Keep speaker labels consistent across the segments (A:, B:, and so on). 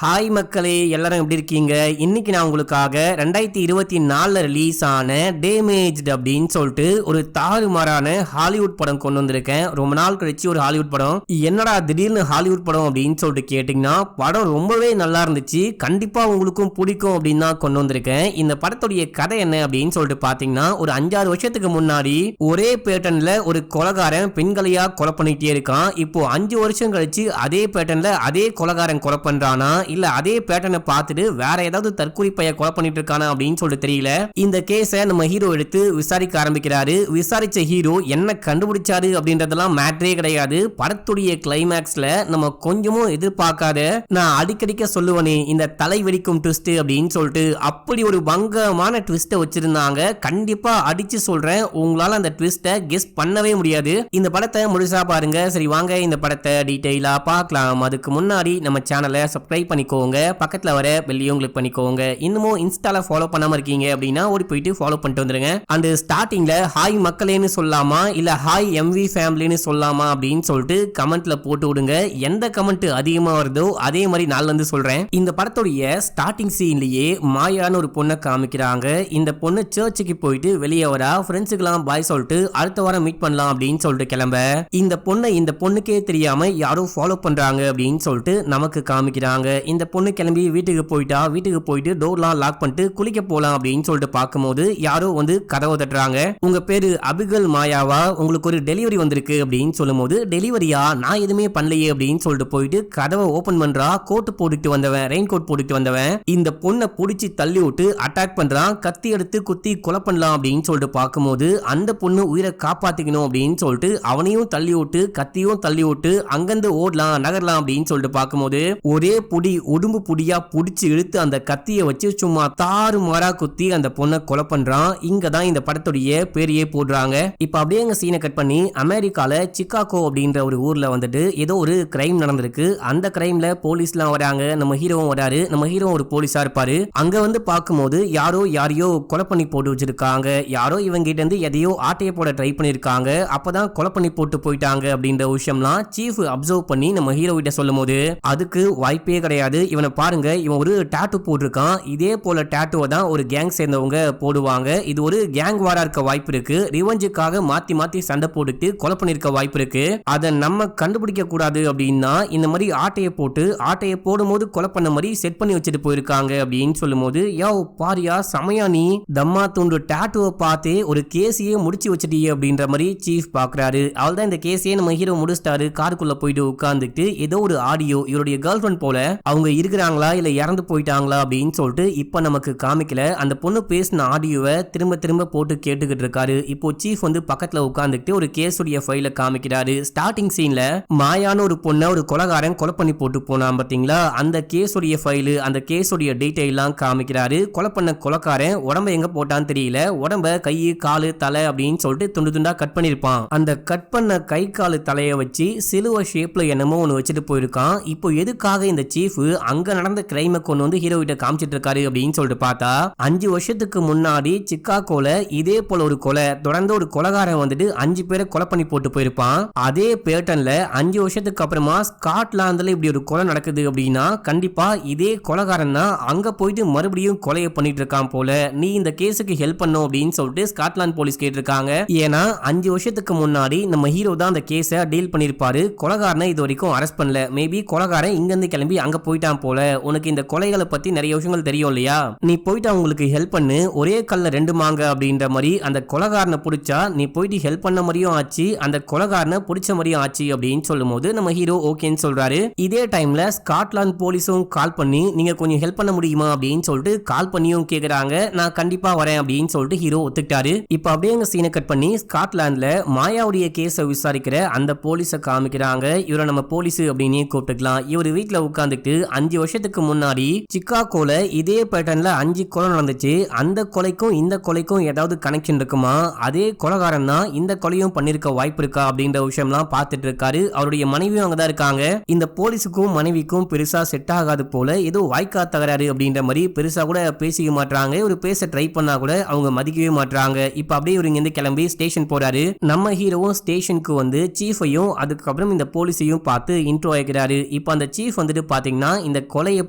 A: Hi மக்களே, எல்லாரும் எப்படி இருக்கீங்க? இன்னைக்கு நான் உங்களுக்காக 2024 ரிலீஸ் ஆன டேமேஜ்ட் அப்படின்னு சொல்லிட்டு ஒரு தாறுமாறான ஹாலிவுட் படம் கொண்டு வந்திருக்கேன். ரொம்ப நாள் கழிச்சு ஒரு ஹாலிவுட் படம். என்னடா திடீர்னு ஹாலிவுட் படம் அப்படின்னு சொல்லிட்டு கேட்டிங்கன்னா, படம் ரொம்பவே நல்லா இருந்துச்சு. கண்டிப்பா உங்களுக்கும் பிடிக்கும் அப்படின்னு தான் கொண்டு வந்திருக்கேன். இந்த படத்துடைய கதை என்ன அப்படின்னு சொல்லிட்டு பார்த்தீங்கன்னா, ஒரு 5-6 வருஷத்துக்கு முன்னாடி ஒரே பேட்டர்ன்ல ஒரு கொலைகாரன் பெண்களையா கொலை பண்ணிட்டே இருக்கான். இப்போ 5 வருஷம் கழிச்சு அதே பேட்டர்ன்ல அதே கொலைகாரன் கொலை பண்றானா இல்ல அதே பேட்டர்னை பார்த்துட்டு வேற ஏதாவது தற்கொலை பைய கொலை பண்ணிட்டு இருக்கானா அப்படின்னு சொல்லிட்டு தெரியல. இந்த கேஸை நம்ம ஹீரோ எடுத்து விசாரிக்க ஆரம்பிக்கிறாரு. விசாரிச்ச ஹீரோ என்ன கண்டுபிடிச்சாரு அப்படின்றதெல்லாம் மேட்டரே கிடையாது. படத்துடைய கிளைமேக்ஸ்ல நம்ம கொஞ்சமும் எதிர்பார்க்காத, நான் அடிக்கடிக்க சொல்லுவனே இந்த தலை வெடிக்கும் ட்விஸ்ட் அப்படின்னு சொல்லிட்டு, அப்படி ஒரு பங்கமான ட்விஸ்ட வச்சிருந்தாங்க. கண்டிப்பா அடிச்சு சொல்றேன், உங்களால அந்த ட்விஸ்ட கெஸ் பண்ணவே முடியாது. இந்த படத்தை முழுசா பாருங்க. சரி வாங்க இந்த படத்தை டீடைலா பார்க்கலாம். அதுக்கு முன்னாடி நம்ம சேனலை சப்ஸ்கிரைப் பண்ணிக்கோங்க, பக்கத்துல வர பெல்லையும் கிளிக் பண்ணிக்கோங்க. இன்னமும் இன்ஸ்டால ஃபாலோ பண்ணாம இருக்கீங்க அப்படின்னா ஓடி போயிட்டு ஃபாலோ பண்ணிட்டு வந்துருங்க. அண்ட் ஸ்டார்டிங்ல ஹாய் மக்களேன்னு சொல்லாமா இல்ல ஹாய் எம்வி ஃபேமிலின்னு சொல்லாமா அப்படின்னு சொல்லிட்டு கமெண்ட்ல போட்டு விடுங்க. எந்த கமெண்ட் அதிகமா வருதோ அதே மாதிரி நாள்ல இருந்து சொல்றேன். இந்த படத்துடைய ஸ்டார்டிங் சீன்லயே மாயான்னு ஒரு பொண்ணை காமிக்கிறாங்க. இந்த பொண்ணு சர்ச்சுக்கு போயிட்டு வெளியே வரா. ஃப்ரெண்ட்ஸுக்கெல்லாம் பாய் சொல்லிட்டு அடுத்த வாரம் மீட் பண்ணலாம் அப்படின்னு சொல்லிட்டு கிளம்ப, இந்த பொண்ணுக்கே தெரியாம யாரோ ஃபாலோ பண்றாங்க அப்படின்னு சொல்லிட்டு நமக்கு காமிக்கிறாங்க. இந்த பொண்ணு கிளம்பி வீட்டுக்கு போயிட்டு டோர்லாம் லாக் பண்ணிட்டு குளிக்க போலாம் அப்படின்னு சொல்லிட்டு பார்க்கும்போது யாரோ வந்து கதவை தட்டுறாங்க. உங்க பேரு அபிகல் மாயாவா, உங்களுக்கு ஒரு டெலிவரி வந்திருக்கு அப்படின்னு சொல்லும்போது, டெலிவரியா, நான் எதுவுமே பண்ணலையே அப்படின்னு சொல்லிட்டு போயிட்டு கதவை ஓபன் பண்றா. கோட் போட்டுட்டு வந்தவன், ரெயின் கோட் போட்டுட்டு வந்தவன் இந்த பொண்ணை பிடிச்சி தள்ளி விட்டு அட்டாக் பண்றான். கத்தி எடுத்து குத்தி கொலை பண்ணலாம் அப்படின்னு சொல்லிட்டு பார்க்கும்போது, அந்த பொண்ணு உயிரை காப்பாத்திக்கணும் அப்படின்னு சொல்லிட்டு அவனையும் தள்ளி விட்டு கத்தியும் தள்ளி விட்டு அங்கிருந்து ஓடலாம் நகரலாம் அப்படின்னு சொல்லிட்டு பார்க்கும்போது, ஒரே புடி உடும்பு புடியா புடிச்சு இழுத்து அந்த கத்தியை வச்சு சும்மா தாறு மாறா குத்தி அந்த பொண்ணை கொலை பண்றான். இங்க தான் இந்த படத்துடைய பேரையே போடுறாங்க. இப்ப அப்படியே எங்க சீனை கட் பண்ணி அமெரிக்கால சிகாகோ அப்படின்ற ஒரு ஊர்ல வந்துட்டு ஏதோ ஒரு கிரைம் நடந்திருக்கு. அந்த கிரைம்ல போலீஸ்லாம் வராங்க. நம்ம ஹீரோவும் வராரு. நம்ம ஹீரோ ஒரு போலீஸா இருப்பாரு. அங்க வந்து பார்க்கும்போது யாரையோ கொலை பண்ணி போட்டு வச்சிருக்காங்க. யாரோ இவங்க கிட்ட இருந்து எதையோ ஆட்டைய போட ட்ரை பண்ணிருக்காங்க. அப்பதான் கொலை பண்ணி போட்டு போயிட்டாங்க அப்படின்ற விஷயம்லாம் சீஃப் அப்சர்வ் பண்ணி நம்ம ஹீரோ கிட்ட சொல்லும் போது, அதுக்கு வாய்ப்பே கிடையாது, இவனை பாருங்க, இவன் ஒரு டாட்டூ போட்டிருக்கான். இதே போல டாட்டூவை தான் ஒரு கேங் சேர்ந்தவங்க போடுவாங்க. இது ஒரு கேங் வாரா இருக்க வாய்ப்பு இருக்கு. ரிவெஞ்சுக்காக மாத்தி சண்டை போட்டுட்டு கொலை பண்ணிருக்க வாய்ப்பு இருக்கு. அதை நம்ம கண்டுபிடிக்க கூடாது அப்படின்னா இந்த மாதிரி ஆட்டையை போடும்போது கொலை பண்ண மாதிரி செட் பண்ணி வச்சுட்டு போயிருக்காங்க அப்படின்னு சொல்லும்போது, யோ பாரியா சமயா, நீ தம்மா துண்டு டாட்டூவை பார்த்தே ஒரு கேஸையே முடிச்சு வச்சிட்டியே அப்படின்ற மாதிரி சீஃப் பாக்குறாரு. அவள் தான் இந்த கேஸையே நம்ம ஹீரோ முடிச்சிட்டாரு. காருக்குள்ள போயிட்டு உட்கார்ந்துட்டு ஏதோ ஒரு ஆடியோ, இவருடைய கேர்ள் ஃப்ரெண்ட் போல அவங்க இருக்கிறாங்களா இல்ல இறந்து போயிட்டாங்களா அப்படின்னு சொல்லிட்டு இப்ப நமக்கு காமிக்கல. அந்த பொண்ணு பேசின ஆடியோவை திரும்ப போட்டு கேட்டுக்கிட்டு இருக்காரு. இப்போ சீஃப் வந்து பக்கத்துல உட்கார்ந்துட்டு ஒரு கேஸுடைய ஃபைல காமிக்கிறாரு. ஸ்டார்டிங் சீன்ல மாயான ஒரு பொண்ணை ஒரு கொலைகாரன் கொலை பண்ணி போட்டு போனான் பாத்தீங்களா, அந்த கேஸுடைய ஃபைலு, அந்த கேஸுடைய டீடைல்லாம் காமிக்கிறாரு. கொலை பண்ண கொலைகாரன் உடம்ப எங்க போட்டான்னு தெரியல. உடம்ப கை காலு தலை அப்படின்னு சொல்லிட்டு துண்டு துண்டா கட் பண்ணிருப்பான். அந்த கட் பண்ண கை காலு தலையை வச்சு சிலுவை ஷேப்ல என்னமோ ஒன்னு வச்சுட்டு போயிருக்கான். இப்போ எதுக்காக இந்த சீஃப் அங்க நடந்த கிரைமை கொண்டு வந்து ஹீரோ கிட்ட காமிச்சிட்டு இருக்காரு அப்படின்னு சொல்லிட்டு பார்த்தா, 5 வருஷத்துக்கு முன்னாடி சிகாகோல இதே போல ஒரு கொலை, தொடர்ந்து ஒரு கொலைகாரன் வந்துட்டு 5 பேரை கொலை பண்ணி போட்டு போயிருப்பான். அதே பேட்டர்ன்ல 5 வருஷத்துக்கு அப்புறமா ஸ்காட்லாந்துல இப்படி ஒரு கொலை நடக்குது அப்படின்னா கண்டிப்பா இதே கொலைகாரன் தான் அங்க போயிட்டு மறுபடியும் கொலையை பண்ணிட்டு இருக்கான் போல. நீ இந்த கேஸுக்கு ஹெல்ப் பண்ணும் அப்படின்னு சொல்லிட்டு ஸ்காட்லாந்து போலீஸ் கேட்டிருக்காங்க. ஏன்னா 5 வருஷத்துக்கு முன்னாடி நம்ம ஹீரோ தான் அந்த கேஸை டீல் பண்ணிருப்பாரு. கொலைகாரனை இது வரைக்கும் அரெஸ்ட் பண்ணல. மேபி கொலைகாரன் இங்க இருந்து கிளம்பி அங்க போயிட்டான் போல. உனக்கு இந்த கொலைகளை பத்தி நிறைய விஷயங்கள் தெரியும் இல்லையா, நீ போயிட்டு அவங்களுக்கு ஹெல்ப் பண்ணு. ஒரே கல்ல 2 மாங்க அப்படின்ற மாதிரி அந்த கொலைகாரனை பிடிச்சா நீ போயிட்டு ஹெல்ப் பண்ண மாதிரியும் ஆச்சு, அந்த கொலைகாரனை பிடிச்ச மாதிரியும் ஆச்சு அப்படின்னு சொல்லும்போது நம்ம ஹீரோ ஓகேன்னு சொல்றாரு. இதே டைம்ல ஸ்காட்லாந்து போலீஸும் கால் பண்ணி நீங்க கொஞ்சம் ஹெல்ப் பண்ண முடியுமா அப்படின்னு சொல்லிட்டு கால் பண்ணியும் கேக்குறாங்க. நான் கண்டிப்பா வரேன் அப்படின்னு சொல்லிட்டு ஹீரோ ஒத்துக்கிட்டாரு. இப்ப அப்படியே எங்க சீனை கட் பண்ணி ஸ்காட்லாந்துல மாயாவுடைய கேஸை விசாரிக்கிற அந்த போலீஸை காமிக்கிறாங்க. இவரை நம்ம போலீஸ் அப்படின்னு கூப்பிட்டுக்கலாம். இவர் வீட்டுல உட்கார்ந்துட்டு 5 வருஷத்துக்கு முன்னாடி சிகாகோல இதே பேட்டர்ன்ல 5 கொலை நடந்துச்சு. அந்த கொலைக்கும் இந்த கொலைக்கும் ஏதாவது கனெக்ஷன் இருக்குமா, அதே கொலைகாரன் தான் இந்த கொலையும் பண்ணிருக்க வாய்ப்பு இருக்கா அப்படின்ற விஷயம்லாம் பார்த்துட்டு இருக்காரு. அவருடைய மனைவியும் அங்கதான் இருக்காங்க. இந்த போலீஸுக்கும் மனைவிக்கும் பெருசா செட் ஆகாது போல, ஏதோ வாய்க்கா தகராறு அப்படின்ற மாதிரி பெருசா கூட பேசிக்க மாட்டாங்க. ஒரு பேச ட்ரை பண்ணா கூட அவங்க மதிக்கவே மாட்டாங்க. இப்ப அப்படியே இவங்க இருந்து கிளம்பி ஸ்டேஷன் போறாரு. நம்ம ஹீரோவும் ஸ்டேஷனுக்கு வந்து சீஃபையும் அதுக்கப்புறம் இந்த போலீஸையும் பார்த்து இன்ட்ரோ ஆகிறாரு. இப்ப அந்த சீஃப் வந்துட்டு பாத்தீங்கன்னா பாத்தீங்கன்னா இந்த கொலையை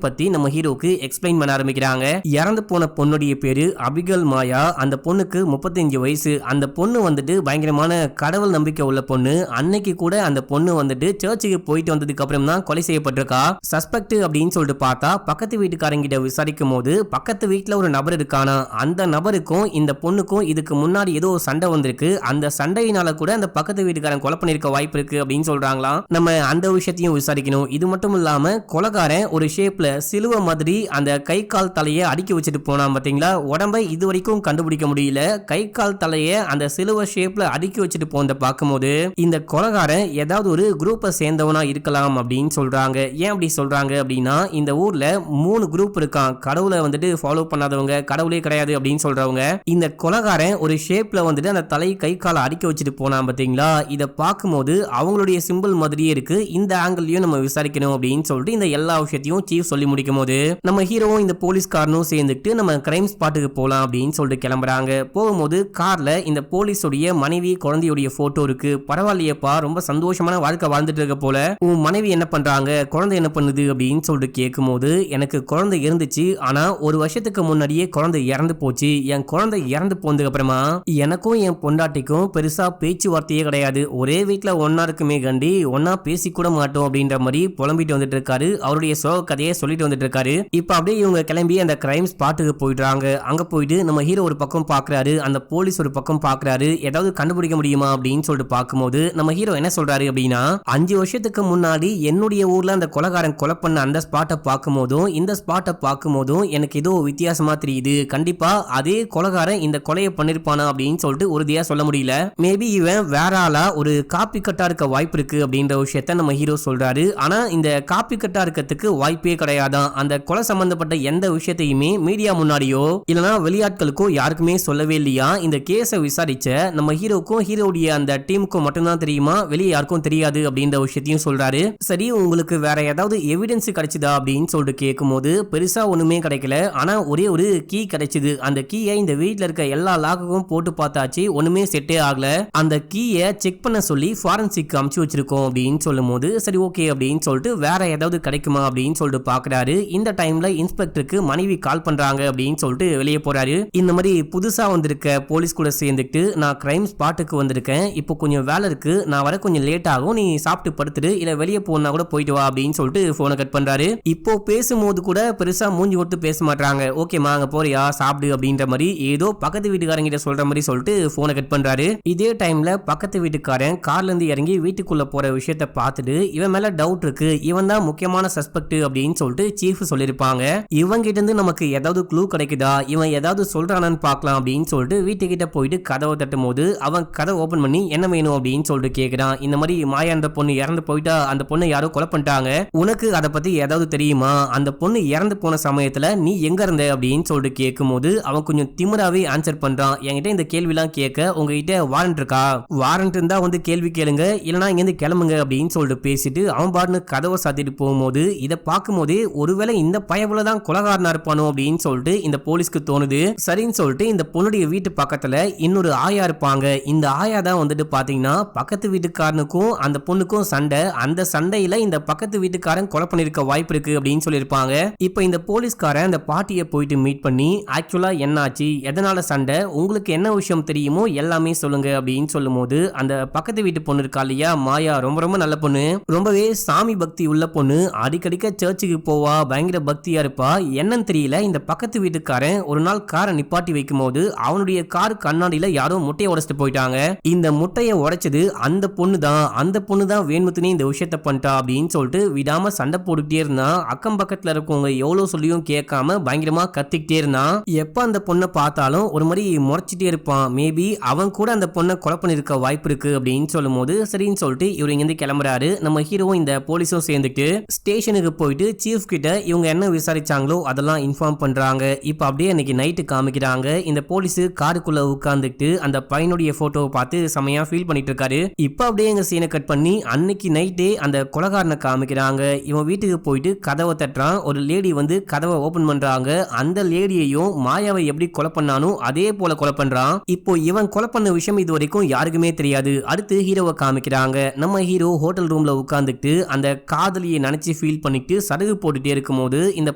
A: பத்தி நம்ம ஹீரோக்கு எக்ஸ்பிளைன் பண்ண ஆரம்பிக்கிறாங்க. இறந்து போன பொண்ணுடைய பேரு அபிகல் மாயா. அந்த பொண்ணுக்கு 35 வயசு. அந்த பொண்ணு வந்துட்டு பயங்கரமான கடவுள் நம்பிக்கை உள்ள பொண்ணு. அன்னைக்கு கூட அந்த பொண்ணு வந்துட்டு சர்ச்சுக்கு போயிட்டு வந்ததுக்கு அப்புறம் தான் கொலை செய்யப்பட்டிருக்கா. சஸ்பெக்ட் அப்படின்னு சொல்லிட்டு பார்த்தா பக்கத்து வீட்டுக்காரங்கிட்ட விசாரிக்கும் போது பக்கத்து வீட்டுல ஒரு நபர் இருக்கானா, அந்த நபருக்கும் இந்த பொண்ணுக்கும் இதுக்கு முன்னாடி ஏதோ சண்டை வந்திருக்கு. அந்த சண்டையினால கூட அந்த பக்கத்து வீட்டுக்காரன் கொலை பண்ணிருக்க வாய்ப்பு இருக்கு அப்படின்னு சொல்றாங்களாம். நம்ம அந்த விஷயத்தையும் விசாரிக்கணும். இது மட்டும் இல்லாம கொலைகாரன் ஒரு ஷேப்ல சிலுவை மாதிரி அந்த கை கால் தலையை அடுக்கி வச்சுட்டு போனான் பாத்தீங்களா. உடம்பை இது வரைக்கும் கண்டுபிடிக்க முடியல. கை கால் தலையை அந்த சிலுவை ஷேப்ல அடுக்கி வச்சுட்டு போனத பார்க்கும்போது இந்த கொலைகாரன் ஏதாவது ஒரு குரூப்பை சேர்ந்தவனா இருக்கலாம் அப்படின்னு சொல்றாங்க. ஏன் அப்படி சொல்றாங்க அப்படின்னா இந்த ஊர்ல 3 குரூப் இருக்கான். கடவுளை வந்துட்டு ஃபாலோ பண்ணாதவங்க, கடவுளே கிடையாது அப்படின்னு சொல்றவங்க. இந்த கொலைகாரன் ஒரு ஷேப்ல வந்துட்டு அந்த தலை கை காலை அடிக்க வச்சுட்டு போனான் பாத்தீங்களா. இதை பார்க்கும்போது அவங்களுடைய சிம்பிள் மாதிரியே இருக்கு. இந்த ஆங்கிள்லயும் நம்ம விசாரிக்கணும் அப்படின்னு சொல்லிட்டு இந்த எல்லா விஷயத்தையும் சீஃப் சொல்லி முடிக்கும் போது நம்ம ஹீரோவும் இந்த போலீஸ்காரனும் சேர்ந்துட்டு நம்ம கிரைம் ஸ்பாட்டுக்கு போலாம் அப்படின்னு சொல்லிட்டு கிளம்புறாங்க. போகும்போது கார்ல இந்த போலீஸோடைய மனைவி குழந்தையுடைய போட்டோ இருக்கு. பரவாயில்லையப்பா, ரொம்ப சந்தோஷமான வாழ்க்கை வாழ்ந்துட்டு இருக்க போல. உன் மனைவி என்ன பண்றாங்க, குழந்தை என்ன பண்ணுது அப்படின்னு சொல்லிட்டு கேட்கும் போது எனக்கு குழந்தை இருந்துச்சு, ஆனா ஒரு வருஷத்துக்கு முன்னாடியே குழந்தை இறந்து போச்சு. என் குழந்தை இறந்து போனதுக்கு அப்புறமா எனக்கும் என் பொண்டாட்டிக்கும் பெருசா பேச்சுவார்த்தையே கிடையாது. ஒரே வீட்டுல ஒன்னா இருக்குமே கண்டி ஒன்னா பேசி கூட மாட்டோம் அப்படின்ற மாதிரி புலம்பிட்டு வந்துட்டு இருக்காரு. அவருடைய சோக கதையை சொல்லிட்டு வந்துட்டு இருக்காரு. இப்ப அப்படியே இவங்க கிளம்பி அந்த கிரைம் ஸ்பாட்டுக்கு போயிடுறாங்க. அங்க போயிட்டு நம்ம ஹீரோ ஒரு பக்கம் பாக்குறாரு, அந்த போலீஸ் ஒரு பக்கம் பாக்குறாரு. ஏதாவது கண்டுபிடிக்க முடியுமா அப்படின்னு சொல்லிட்டு பார்க்கும்போது நம்ம ஹீரோ என்ன சொல்றாரு அப்படின்னா 5 வருஷத்துக்கு முன்னாடி என்னுடைய ஊர்ல அந்த கொலைகாரன் கொலை பண்ண அந்த ஸ்பாட்டை பார்க்கும் போதும் இந்த ஸ்பாட்டை பார்க்கும் போதும் எனக்கு ஏதோ வித்தியாசமா தெரியுது. கண்டிப்பா அதே கொலைகாரன் இந்த கொலையை பண்ணிருப்பானா அப்படின்னு சொல்லிட்டு உறுதியா சொல்ல முடியல. மேபி இவன் வேற ஆளா ஒரு காப்பி கட்டா இருக்க வாய்ப்பு இருக்கு அப்படின்ற விஷயத்த நம்ம ஹீரோ சொல்றாரு. ஆனா இந்த காப்பி கட்டா இருக்கிறதுக்கு வாய்ப்பே கிடையாதான். அந்த கொலை சம்பந்தப்பட்ட எந்த விஷயத்தையுமே மீடியா முன்னாடியோ இல்லனா வெளியாட்களுக்கோ யாருக்குமே சொல்லவே இல்லையா. இந்த கேஸை விசாரிச்ச நம்ம ஹீரோக்கும் ஹீரோடைய அந்த டீமுக்கும் மட்டும்தான் தெரியுமா, வெளியே யாருக்கும் தெரியாது அப்படின்ற விஷயத்தையும் சொல்றாரு. சரி, உங்களுக்கு வேற ஏதாவது எவிடன்ஸ் கிடைச்சதா அப்படின்னு சொல்லிட்டு கேட்கும்போது பெருசா ஒண்ணுமே கிடைக்கல. ஆனா ஒரே ஒரு கீ கிடைச்சது. அந்த கீயை இந்த வீட்டுல இருக்க எல்லா லாக்குக்கும் போட்டு பார்த்தாச்சு, ஒண்ணுமே செட்டே ஆகல. அந்த கீயை செக் பண்ண சொல்லி ஃபாரன்சிக் அமுச்சு வச்சிருக்கோம் அப்படின்னு சொல்லும் போது சரி ஓகே அப்படின்னு சொல்லிட்டு வேற ஏதாவது கிடைக்குமா அப்படின்னு சொல்லிட்டு பாக்குறாரு. இந்த டைம்ல இன்ஸ்பெக்டருக்கு மனைவி கால் பண்றாங்க அப்படின்னு சொல்லிட்டு வெளியே போறாரு. இந்த மாதிரி புதுசா வந்திருக்க போலீஸ் கூட சேர்ந்துட்டு நான் கிரைம் ஸ்பாட்டுக்கு வந்திருக்கேன், இப்போ கொஞ்சம் வேலை இருக்கு, நான் வர கொஞ்சம் லேட் ஆகும், நீ சாப்பிட்டு படுத்துட்டு இல்ல வெளியே போனா கூட போயிட்டு வா அப்படின்னு சொல்லிட்டு போனை கட் பண்றாரு. இப்போ பேசும்போது கூட பெருசா மூஞ்சி கொடுத்து பேச மாட்டாங்க. ஓகேமா அங்க போறியா சாப்பிடு அப்படின்ற மாதிரி ஏதோ பக்கத்து வீட்டுக்காரங்கிட்ட சொல்ற மாதிரி சொல்லிட்டு போனை கட் பண்றாரு. இதே டைம்ல பக்கத்து வீட்டுக்காரன் கார்ல இருந்து இறங்கி வீட்டுக்குள்ள போற விஷயத்த பார்த்துட்டு இவன் மேல டவுட் இருக்கு, இவன் தான் முக்கியமான சஸ்பெக்ட் அப்படின்னு சொல்லிட்டு சீஃப் சொல்லிருப்பாங்க. இவன் கிட்ட இருந்து நமக்கு ஏதாவது க்ளூ கிடைக்குதா, இவன் ஏதாவது சொல்றானான்னு பார்க்கலாம் அப்படின்னு சொல்லிட்டு வீட்டுக்கிட்ட போயிட்டு கதவை தட்டும் போது அவன் கதவை ஓபன் பண்ணி என்ன வேணும் அப்படின்னு சொல்லிட்டு கேக்குறான். இந்த மாதிரி மாயான்ற பொண்ணு இறந்து போயிட்டா, அந்த பொண்ணை யாரோ கொலை பண்ணிட்டாங்க, உனக்கு அதை பத்தி ஏதாவது தெரியுமா, அந்த பொண்ணு இறந்து போன சமயத்துல நீ எங்க இருந்த அப்படின்னு சொல்லிட்டு கேட்கும் போது அவன் கொஞ்சம் திமிராவே ஆன்சர் பண்றான். என்கிட்ட இந்த கேள்விலாம் கேட்க உங்ககிட்ட வாரண்ட் இருக்கா, வாரண்ட் இருந்தா வந்து கேள்வி கேளுங்க, இல்லனா இங்க இருந்து கிளம்புங்க அப்படின்னு சொல்லிட்டு பேசிட்டு அவன் பாட்டுன்னு கதவை சாத்திட்டு போகும்போது இதை பார்க்கும் போதே ஒருவேளை இந்த பயவுலதான் கொலைகாரனா இருப்பானோ அப்படின்னு சொல்லிட்டு இந்த போலீஸ்க்கு தோணுது. சரின்னு சொல்லிட்டு இந்த பொண்ணுடைய வீட்டு பக்கத்துல இன்னொரு ஆயா இருப்பாங்க. இந்த ஆயா தான் வந்துட்டு பாத்தீங்கன்னா பக்கத்து வீட்டுக்காரனுக்கும் அந்த பொண்ணுக்கும் சண்டை, அந்த சண்டையில இந்த பக்கத்து வீட்டுக்காரன் கொலை பண்ணிருக்க வாய்ப்பு இருக்கு அப்படின்னு சொல்லியிருப்பாங்க. இப்ப இந்த போலீஸ்காரன் அந்த பாட்டியை போயிட்டு மீட் பண்ணி ஆக்சுவலா என்னாச்சு, எதனால சண்டை, உங்களுக்கு என்ன விஷயம் தெரியுமோ எல்லாமே சொல்லுங்க அப்படின்னு சொல்லும் போது அந்த பக்கத்து வீட்டு பொண்ணு இருக்கா இல்லையா மாயா, ரொம்ப ரொம்ப நல்ல பொண்ணு, ரொம்பவே சாமி பக்தி உள்ள பொண்ணு, அடிக்கடிக்க சர்ச்சுக்கு போவா, பயங்கர பக்தியா இருப்பா. என்னன்னு தெரியல இந்த பக்கத்து வீட்டுக்காரன் ஒரு நாள் காரை நிப்பாட்டி வைக்கும் போது அவனுடைய கார் கண்ணாடியில யாரோ முட்டையை உடைச்சிட்டு போயிட்டாங்க. இந்த முட்டையை உடைச்சது அந்த பொண்ணு தான், அந்த பொண்ணு தான் வேணுமுத்துனே இந்த விஷயத்த பண்ணிட்டா அப்படின்னு சொல்லிட்டு விடாம சண்டை போட்டுக்கிட்டே இருந்தான். அக்கம் பக்கத்துல இருக்கவங்க எவ்வளவு சொல்லியும் கேட்காம பயங்கரமா கத்திக்கிட்டே இருந்தான். எப்ப அந்த பொண்ணை பார்த்தாலும் ஒரு மாதிரி முறைச்சிட்டே இருப்பான். மேபி அவன் கூட அந்த பொண்ணை கொலை பண்ணிருக்க வாய்ப்பு இருக்கு அப்படின்னு சொல்லும் போது சரின்னு சொல்லிட்டு இவர் இங்கிருந்து கிளம்புறாரு. நம்ம ஹீரோவும் இந்த போலீஸும் சேர்ந்துட்டு ஸ்டேஷனுக்கு போயிட்டு சீஃப் கிட்ட இவங்க என்ன விசாரிச்சாங்களோ அதெல்லாம் இன்ஃபார்ம் பண்றாங்க. இப்ப அப்படியே அன்னைக்கு நைட்டு காமிக்கிறாங்க. இந்த போலீஸ் காருக்குள்ள உட்கார்ந்துட்டு அந்த பையனுடைய போட்டோவை பார்த்து செமையா ஃபீல் பண்ணிட்டு இருக்காரு. இப்ப அப்படியே எங்க சீனை கட் பண்ணி அன்னைக்கு நைட்டே அந்த கொலைகாரனை காமிக்கிறாங்க. இவன் வீட்டுக்கு போயிட்டு கதவை தட்டுறான். ஒரு லேடி வந்து கதவை ஓபன் பண்றாங்க. அந்த லேடியையும் மாயாவை எப்படி கொலை பண்ணானோ அதே போல கொலை பண்றான். இப்போ இவன் கொலை பண்ண விஷயம் இது வரைக்கும் யாருக்குமே தெரியாது. அடுத்து ஹீரோவை காமிக்கிறாங்க. நம்ம ஹீரோ ஹோட்டல் ரூம்ல உட்கார்ந்துட்டு அந்த காதலியை நினைச்சு ஃபீல் ஃபீல் பண்ணிட்டு சருகு போட்டுட்டே இருக்கும்போது இந்த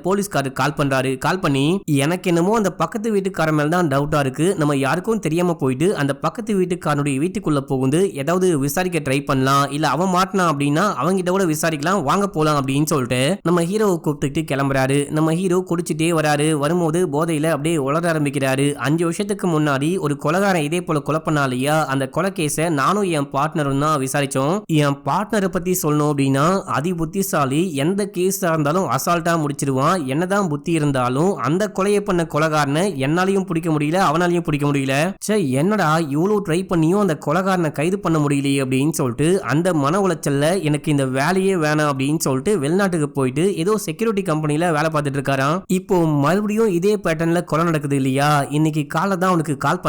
A: போலீஸ்காரர் கால் பண்றாரு. கால் பண்ணி எனக்கு என்னமோ அந்த பக்கத்து வீட்டுக்கார மேல தான் டவுட்டா இருக்கு, நம்ம யாருக்கும் தெரியாம போயிட்டு அந்த பக்கத்து வீட்டுக்காரனுடைய வீட்டுக்குள்ள புகுந்து ஏதாவது விசாரிக்க ட்ரை பண்ணலாம், இல்ல அவன் மாட்டினா அப்படின்னா அவங்கிட்ட கூட விசாரிக்கலாம், வாங்க போலாம் அப்படின்னு சொல்லிட்டு நம்ம ஹீரோவை கூப்பிட்டு கிளம்புறாரு. நம்ம ஹீரோ குடிச்சிட்டே வராரு. வரும்போது போதையில அப்படியே உளர ஆரம்பிக்கிறாரு. 5 வருஷத்துக்கு முன்னாடி ஒரு கொலைகாரன் இதே போல கொலை பண்ணா இல்லையா, அந்த கொலை கேஸ நானும் என் பார்ட்னரும் தான் விசாரிச்சோம். என் பார்ட்னரை பத்தி சொல்லணும் அப்படின்னா அதி புத்திசாலி, எந்த கேஸா இருந்தாலும் அசால்ட்டா முடிச்சிருவான். என்னதான் புத்தி இருந்தாலும் அந்த கொலையை பண்ண கொலைகாரனை என்னாலையும் பிடிக்க முடியல, அவனாலையும் பிடிக்க முடியல. சே, என்னடா இவ்வளவு ட்ரை பண்ணியும் அந்த கொலைகாரனை கைது பண்ண முடியலையே அப்படின்னு சொல்லிட்டு அந்த மன உளைச்சல்ல எனக்கு இந்த வேலையே வேணாம் அப்படின்னு சொல்லிட்டு வெளிநாட்டுக்கு போயிட்டு ஏதோ செக்யூரிட்டி கம்பெனில வேலை பார்த்துட்டு இருக்காராம். இப்போ மறுபடியும் இதே பேட்டர்ன்ல கொலை நடக்குது இல்லையா, இன்னைக்கு காலை தான் உனக்கு கால்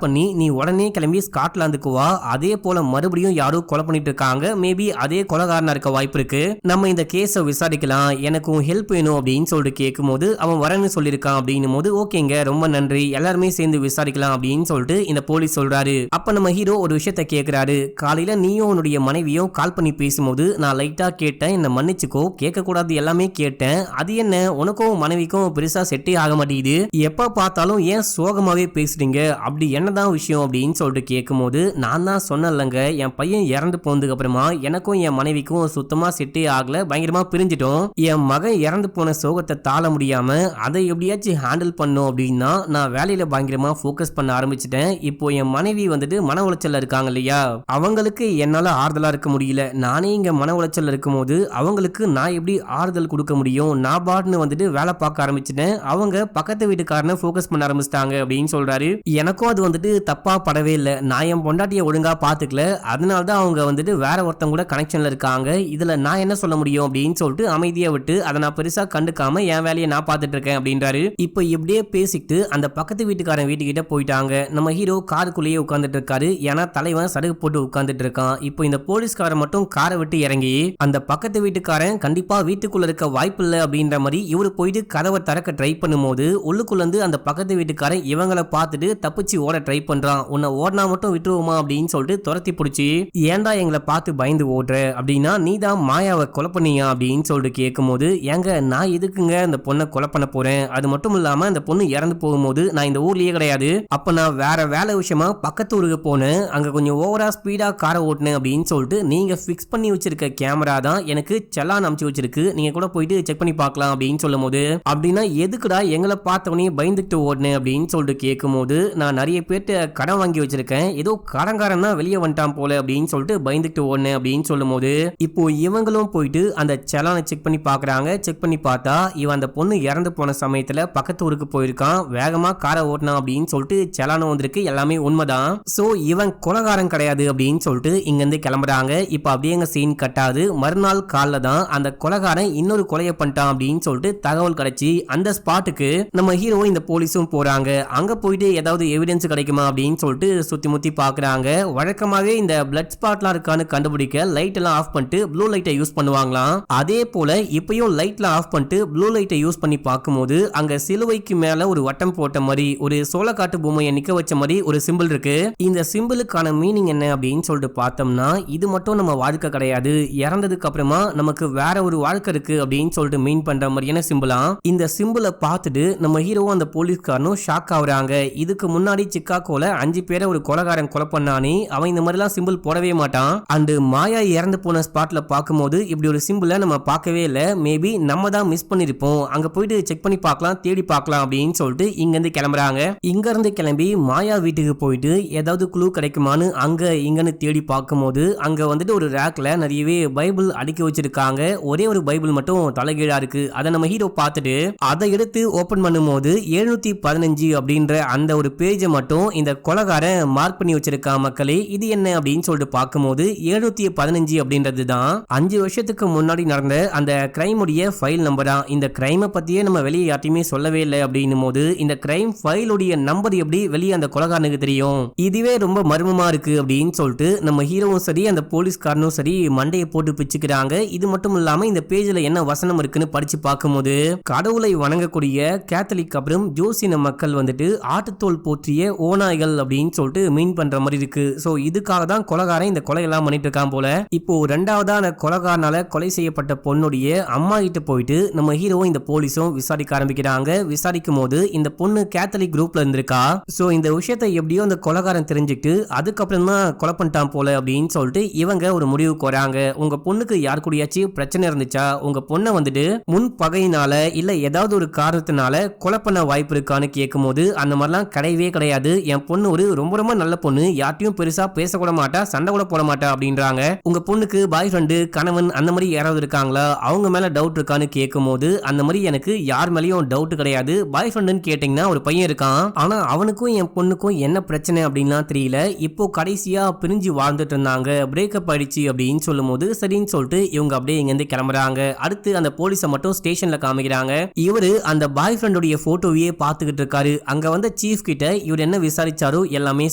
A: பண்ணி நீ உடனே கிளம்பி ஸ்காட்லாந்துக்கு வா, அதே போல மறுபடியும் யாரோ கொலை பண்ணிட்டு இருக்காங்க, மேபி அதே கொலைகாரனா இருக்க வாய்ப்பு இருக்கு, நம்ம இந்த கேஸை விசாரிக்கலாம், எனக்கு ஹெல்ப் வேணும் அப்படின்னு சொல்லிட்டு கேட்கும்போது அவன் வரேன்னு சொல்லியிருக்கான் அப்படின்னும் போது ஓகேங்க ரொம்ப நன்றி, எல்லாருமே சேர்ந்து விசாரிக்கலாம் அப்படின்னு சொல்லிட்டு இந்த போலீஸ் சொல்றாரு. அப்ப நம்ம ஹீரோ ஒரு விஷயத்த கேட்கிறாரு. காலையில நீயும் உன்னுடைய மனைவியும் கால் பண்ணி பேசும்போது நான் லைட்டா கேட்டேன், என்ன மன்னிச்சுக்கோ, கேட்க கூடாது எல்லாமே கேட்டேன், அது என்ன உனக்கும் மனைவிக்கும் பெருசா செட்டே ஆக மாட்டேங்குது, எப்ப பார்த்தாலும் ஏன் சோகமாவே பேசுறீங்க, அப்படி என்னதான் விஷயம் அப்படின்னு சொல்லிட்டு கேட்கும்போது நான் தான் சொன்னேன்லங்க, என் பையன் இறந்து போனதுக்கு அப்புறமா எனக்கும் என் மனைவிக்கும் சுத்தமா செட்டே ஆகல, பயங்கரமா பிரிஞ்சிட்டோம், என் மகன் இறந்து போன சோகத்தை தாழ முடியாம அதை எப்படியாச்சும் ஹேண்டில் பண்ணும் அப்படின்னா நான் வேலையில பயங்கரமா ஃபோக்கஸ் பண்ண ஆரம்பிச்சிட்டேன். இப்போ என் மனைவி வந்துட்டு மன உளைச்சல்ல இருக்காங்க இல்லையா, அவங்களுக்கு என்னால ஆறுதலா இருக்க முடியல, நானே இங்க மன உளைச்சல்ல இருக்கும்போது அவங்களுக்கு நான் எப்படி ஆறுதல் கொடுக்க முடியும், நான் பாட்டுன்னு வந்துட்டு வேலை பார்க்க ஆரம்பிச்சிட்டேன், அவங்க பக்கத்து வீட்டுக்காரனை ஃபோக்கஸ் பண்ண ஆரம்பிச்சிட்டாங்க அப்படின்னு சொல்றாரு. எனக்கும் அது வந்துட்டு தப்பா படவே இல்லை, நான் என் பொண்டாட்டியை ஒழுங்கா பாத்துக்கல, அதனால தான் அவங்க வந்துட்டு வேற ஒருத்தங்க கூட கனெக்ஷன்ல இருக்காங்க, இதுல நான் என்ன சொல்ல முடியும் அப்படின்னு சொல்லிட்டு அமைதியா விட்டு அதை நான் பெருசா கண்டுக்காம என் வேலையை நான் பார்த்துட்டு இருக்கேன் அப்படின்றாரு. இப்போ இப்படியே பேசிட்டு அந்த பக்கத்து வீட்டுக்காரன் வீட்டுக்கிட்ட போயிட்டாங்க. நம்ம ஹீரோ காருக்குள்ளேயே உட்கார்ந்துட்டு இருக்காரு, ஏன்னா தலைவன் சருகு போட்டு உட்கார்ந்துட்டு இருக்கான். இப்போ இந்த போலீஸ்காரன் மட்டும் காரை விட்டு இறங்கி அந்த பக்கத்து வீட்டுக்காரன் கண்டிப்பா வீட்டுக்குள்ள இருக்க வாய்ப்பு இல்லை அப்படின்ற மாதிரி இவரு போயிட்டு கதவை திறக்க ட்ரை பண்ணும்போது உள்ளுக்குள்ள இருந்து அந்த பக்கத்து வீட்டுக்காரன் இவங்களை பார்த்துட்டு தப்பிச்சு ஓட ட்ரை பண்றான். உன்னை ஓடனா மட்டும் விட்டுருவோமா அப்படின்னு சொல்லிட்டு துரத்தி பிடிச்சி ஏன்டா எங்களை பார்த்து பயந்து ஓடுற அப்படின்னா நீ தான் மாயாவை கொலை பண்ணியா அப்படின்னு சொல்லிட்டு கேட்கும்போது ஏங்க நான் எதுக்குங்க அந்த பொண்ணை கொலை பண்ண போறேன், அது மட்டும் இல்லாம அந்த பொண்ணு இறந்து போகும்போது நான் இந்த ஊர்லயே கிடையாது, அப்ப நான் வேற வேலை விஷயமா பக்கத்து ஊருக்கு போனேன், அங்க கொஞ்சம் ஓவரா ஸ்பீடா காரை ஓட்டுனேன் அப்படின்னு சொல்லிட்டு நீங்க பிக்ஸ் பண்ணி வச்சிருக்க கேமரா தான் எனக்கு செல்லான் அமுச்சு வச்சிருக்கு, நீங்க கூட போயிட்டு செக் பண்ணி பார்க்கலாம் அப்படின்னு சொல்லும் போது அப்படின்னா எதுக்குடா எங்களை பார்த்தவனே பயந்துட்டு ஓடுனேன் அப்படின்னு சொல்லிட்டு கேட்கும்போது நான் நிறைய பேர்ட்ட கடன் வாங்கி வச்சிருக்கேன், ஏதோ கடன்காரன் தான் வெளியே வந்துட்டான் போல அப்படின்னு சொல்லிட்டு பயந்துட்டு ஓடுனேன் அப்படின்னு சொல்லும் போது இப்போ இவங்களும் போயிட்டு அந்த செலானை செக் பண்ணி பாக்குறாங்க. செக் பண்ணி பார்த்தா இவன் அந்த பொண்ணு இறந்து போன சமயத்துல பக்கத்து ஊருக்கு போயிருக்கான், வேகமா காரை ஓட்டினான் அப்படின்னு சொல்லிட்டு செலானும் வந்திருக்கு, எல்லாமே உண்மைதான். சோ இவன் கொலைகாரன் கிடையாது அப்படின்னு சொல்லிட்டு இங்க இருந்து கிளம்புறாங்க. இப்ப அப்படியே எங்க சீன் கட்டாது. மறுநாள் காலைல தான் அந்த கொலைகாரன் இன்னொரு கொலையை பண்ணிட்டான் அப்படின்னு சொல்லிட்டு தகவல் கிடைச்சி அந்த ஸ்பாட்டுக்கு நம்ம ஹீரோ இந்த போலீஸும் போறாங்க. அங்க போயிட்டு ஏதாவது எவிடன்ஸ் கிடைக்குமா அப்படின்னு சொல்லிட்டு சுத்தி முத்தி பாக்குறாங்க. வழக்கமாவே இந்த பிளட் ஸ்பாட்லாம் இருக்கான்னு கண்டுபிடிக்க லைட் எல்லாம் ஆஃப் பண்ணிட்டு ப்ளூ லைட்டை யூஸ் பண்ணுவாங்களாம். அதே போல இப்பயும் லைட்லாம் ஆஃப் பண்ணிட்டு ப்ளூ லைட்டை யூஸ் பண்ணி பார்க்கும்போது அங்க சிலுவைக்கு மேல ஒரு வட்டம் போட்ட மாதிரி ஒரு சோளக்காட்டு பொம்மையை நிக்க வச்ச மாதிரி ஒரு சிம்பிள் இருக்கு. இந்த சிம்பிளுக்கான மீனிங் என்ன அப்படின்னு சொல்லிட்டு பார்த்தோம்னா இது மட்டும் நம்ம வாழ்க்கை கிடையாது, இறந்ததுக்கு அப்புறமா நமக்கு வேற ஒரு வாழ்க்கை இருக்கு அப்படின்னு சொல்லிட்டு மீன் பண்ற மாதிரியான சிம்பிளா. இந்த சிம்பிளை பார்த்துட்டு நம்ம ஹீரோவும் அந்த போலீஸ்காரனும் ஷாக் ஆகுறாங்க. இதுக்கு முன்னாடி சிக்காகோல 5 பேரை ஒரு கொலைகாரன் கொலை பண்ணானே, அவன் இந்த மாதிரிலாம் சிம்பிள் போடவே மாட்டான். அண்ட் மாயா இறந்து போன ஸ்பாட்ல பார்க்கும்போது இப்படி ஒரு சிம்பிளை நம்ம பார்க்கவே இல்லை, மேபி நம்ம தான் மிஸ் பண்ணிருப்போம், அங்க போயிட்டு செக் பண்ணி பார்க்கலாம், தேடி பார்க்கலாம் அப்படின்னு சொல்லிட்டு இங்க இருந்து கிளம்புறாங்க. இங்க இருந்து கிளம்பி மாயா வீட்டுக்கு போயிட்டு ஏதாவது குழு கிடைக்குமான்னு அங்க இங்கன்னு தேடி பார்க்கும்போது அங்க வந்துட்டு ஒரு ரேக்ல நிறையவே பைபிள் அடுக்கி வச்சிருக்காங்க. ஒரே ஒரு பைபிள் மட்டும் தலைகீழா இருக்கு. அதை நம்ம ஹீரோ பார்த்துட்டு அதை எடுத்து ஓபன் பண்ணும்போது 715 அப்படின்ற அந்த ஒரு பேஜை மட்டும் இந்த கொலைகாரன் மார்க் பண்ணி வச்சிருக்கான். மக்களே இது என்ன அப்படின்னு சொல்லிட்டு பார்க்கும்போது 715 அப்படின்றது தான் 5 வருஷத்துக்கு முன்னாடி நடந்த அந்த கிரைமுடைய ஃபைல் நம்பரா. இந்த கிரைமை பத்தியே நம்ம வெளியே யார்ட்டையுமே சொல்லவே இல்லை அப்படின்னும் போது இந்த கிரைம் ஃபைலுடைய நம்பர் எப்படி வெளியே அந்த கொலைகாரனுக்கு தெரியும், இதுவே ரொம்ப மர்மமா இருக்கு அப்படின்னு சொல்லிட்டு நம்ம ஹீரோவும் சரி அந்த போலீஸ்காரனும் சரி மண்டையை போட்டு பிச்சுக்கிறாங்க. இது மட்டும் இல்லாம இந்த பேஜ்ல என்ன வசனம் இருக்குன்னு படிச்சு பார்க்கும்போது கடவுளை வணங்கக்கூடிய கேத்தலிக் அப்புறம் ஜோசின மக்கள் வந்துட்டு ஆட்டுத்தோல் போற்றிய ஓநாய்கள் அப்படின்னு சொல்லிட்டு மீன் பண்ற மாதிரி இருக்கு. சோ இதுக்காக தான் கொலைகாரன் இந்த கொலை எல்லாம் பண்ணிட்டு இருக்கான் போல. இப்போ 2வதா அந்த கொலைகாரனால கொலை செய்யப்பட்ட பண்ணப்பட்ட பொண்ணுடைய அம்மா கிட்ட போயிட்டு நம்ம ஹீரோ இந்த போலீஸும் விசாரிக்க ஆரம்பிக்கிறாங்க. விசாரிக்கும் போது இந்த பொண்ணு கேத்தலிக் குரூப்ல இருந்திருக்கா. சோ இந்த விஷயத்தை எப்படியோ அந்த கொலைகாரன் தெரிஞ்சுக்கிட்டு அதுக்கப்புறம் தான் கொலை பண்ணிட்டான் போல அப்படின்னு சொல்லிட்டு இவங்க ஒரு முடிவுக்கு வராங்க. உங்க பொண்ணுக்கு யார் கூடயாச்சும் பிரச்சனை இருந்துச்சா, உங்க பொண்ணை வந்துட்டு முன் பகையினால இல்ல ஏதாவது ஒரு காரணத்தினால கொலை பண்ண வாய்ப்பு இருக்கான்னு கேட்கும் போது அந்த மாதிரிலாம் கிடையவே கிடையாது, என் பொண்ணு ஒரு ரொம்ப ரொம்ப நல்ல பொண்ணு, யார்ட்டையும் பெருசா பேசக்கூட மாட்டா, சண்டை கூட போட மாட்டா அப்படின்றாங்க. உங்க பொண்ணுக்கு பாய் ஃப்ரெண்டு கணவன் அந்த மாதிரி யாராவது இருக்காங்களா, அவங்க மேல டவுட் இருக்கான்னு கேட்கும் போது அந்த மாதிரி எனக்கு யார் மேலயும் டவுட் கிடையாது, பாய் ஃப்ரெண்டுன்னு கேட்டீங்கன்னா ஒரு பையன் இருக்கான், ஆனா அவனுக்கும் என் பொண்ணுக்கும் என்ன பிரச்சனை அப்படின்லாம் தெரியல, இப்போ கடைசியா பிரிஞ்சு வாழ்ந்துட்டு இருந்தாங்க, பிரேக்கப் ஆயிடுச்சு அப்படின்னு சொல்லும் போது சரின்னு சொல்லிட்டு இவங்க அப்படியே இங்க இருந்து கிளம்புறாங்க. அடுத்து அந்த போலீஸை மட்டும் ஸ்டேஷன்ல காமிக்கிறாங்க. இவரு அந்த பாய் ஃப்ரெண்டோடைய போட்டோவையே பாத்துக்கிட்டு இருக்காரு. அங்க வந்த சீஃப் கிட்ட இவர் என்ன விசாரிச்சாரோ எல்லாமே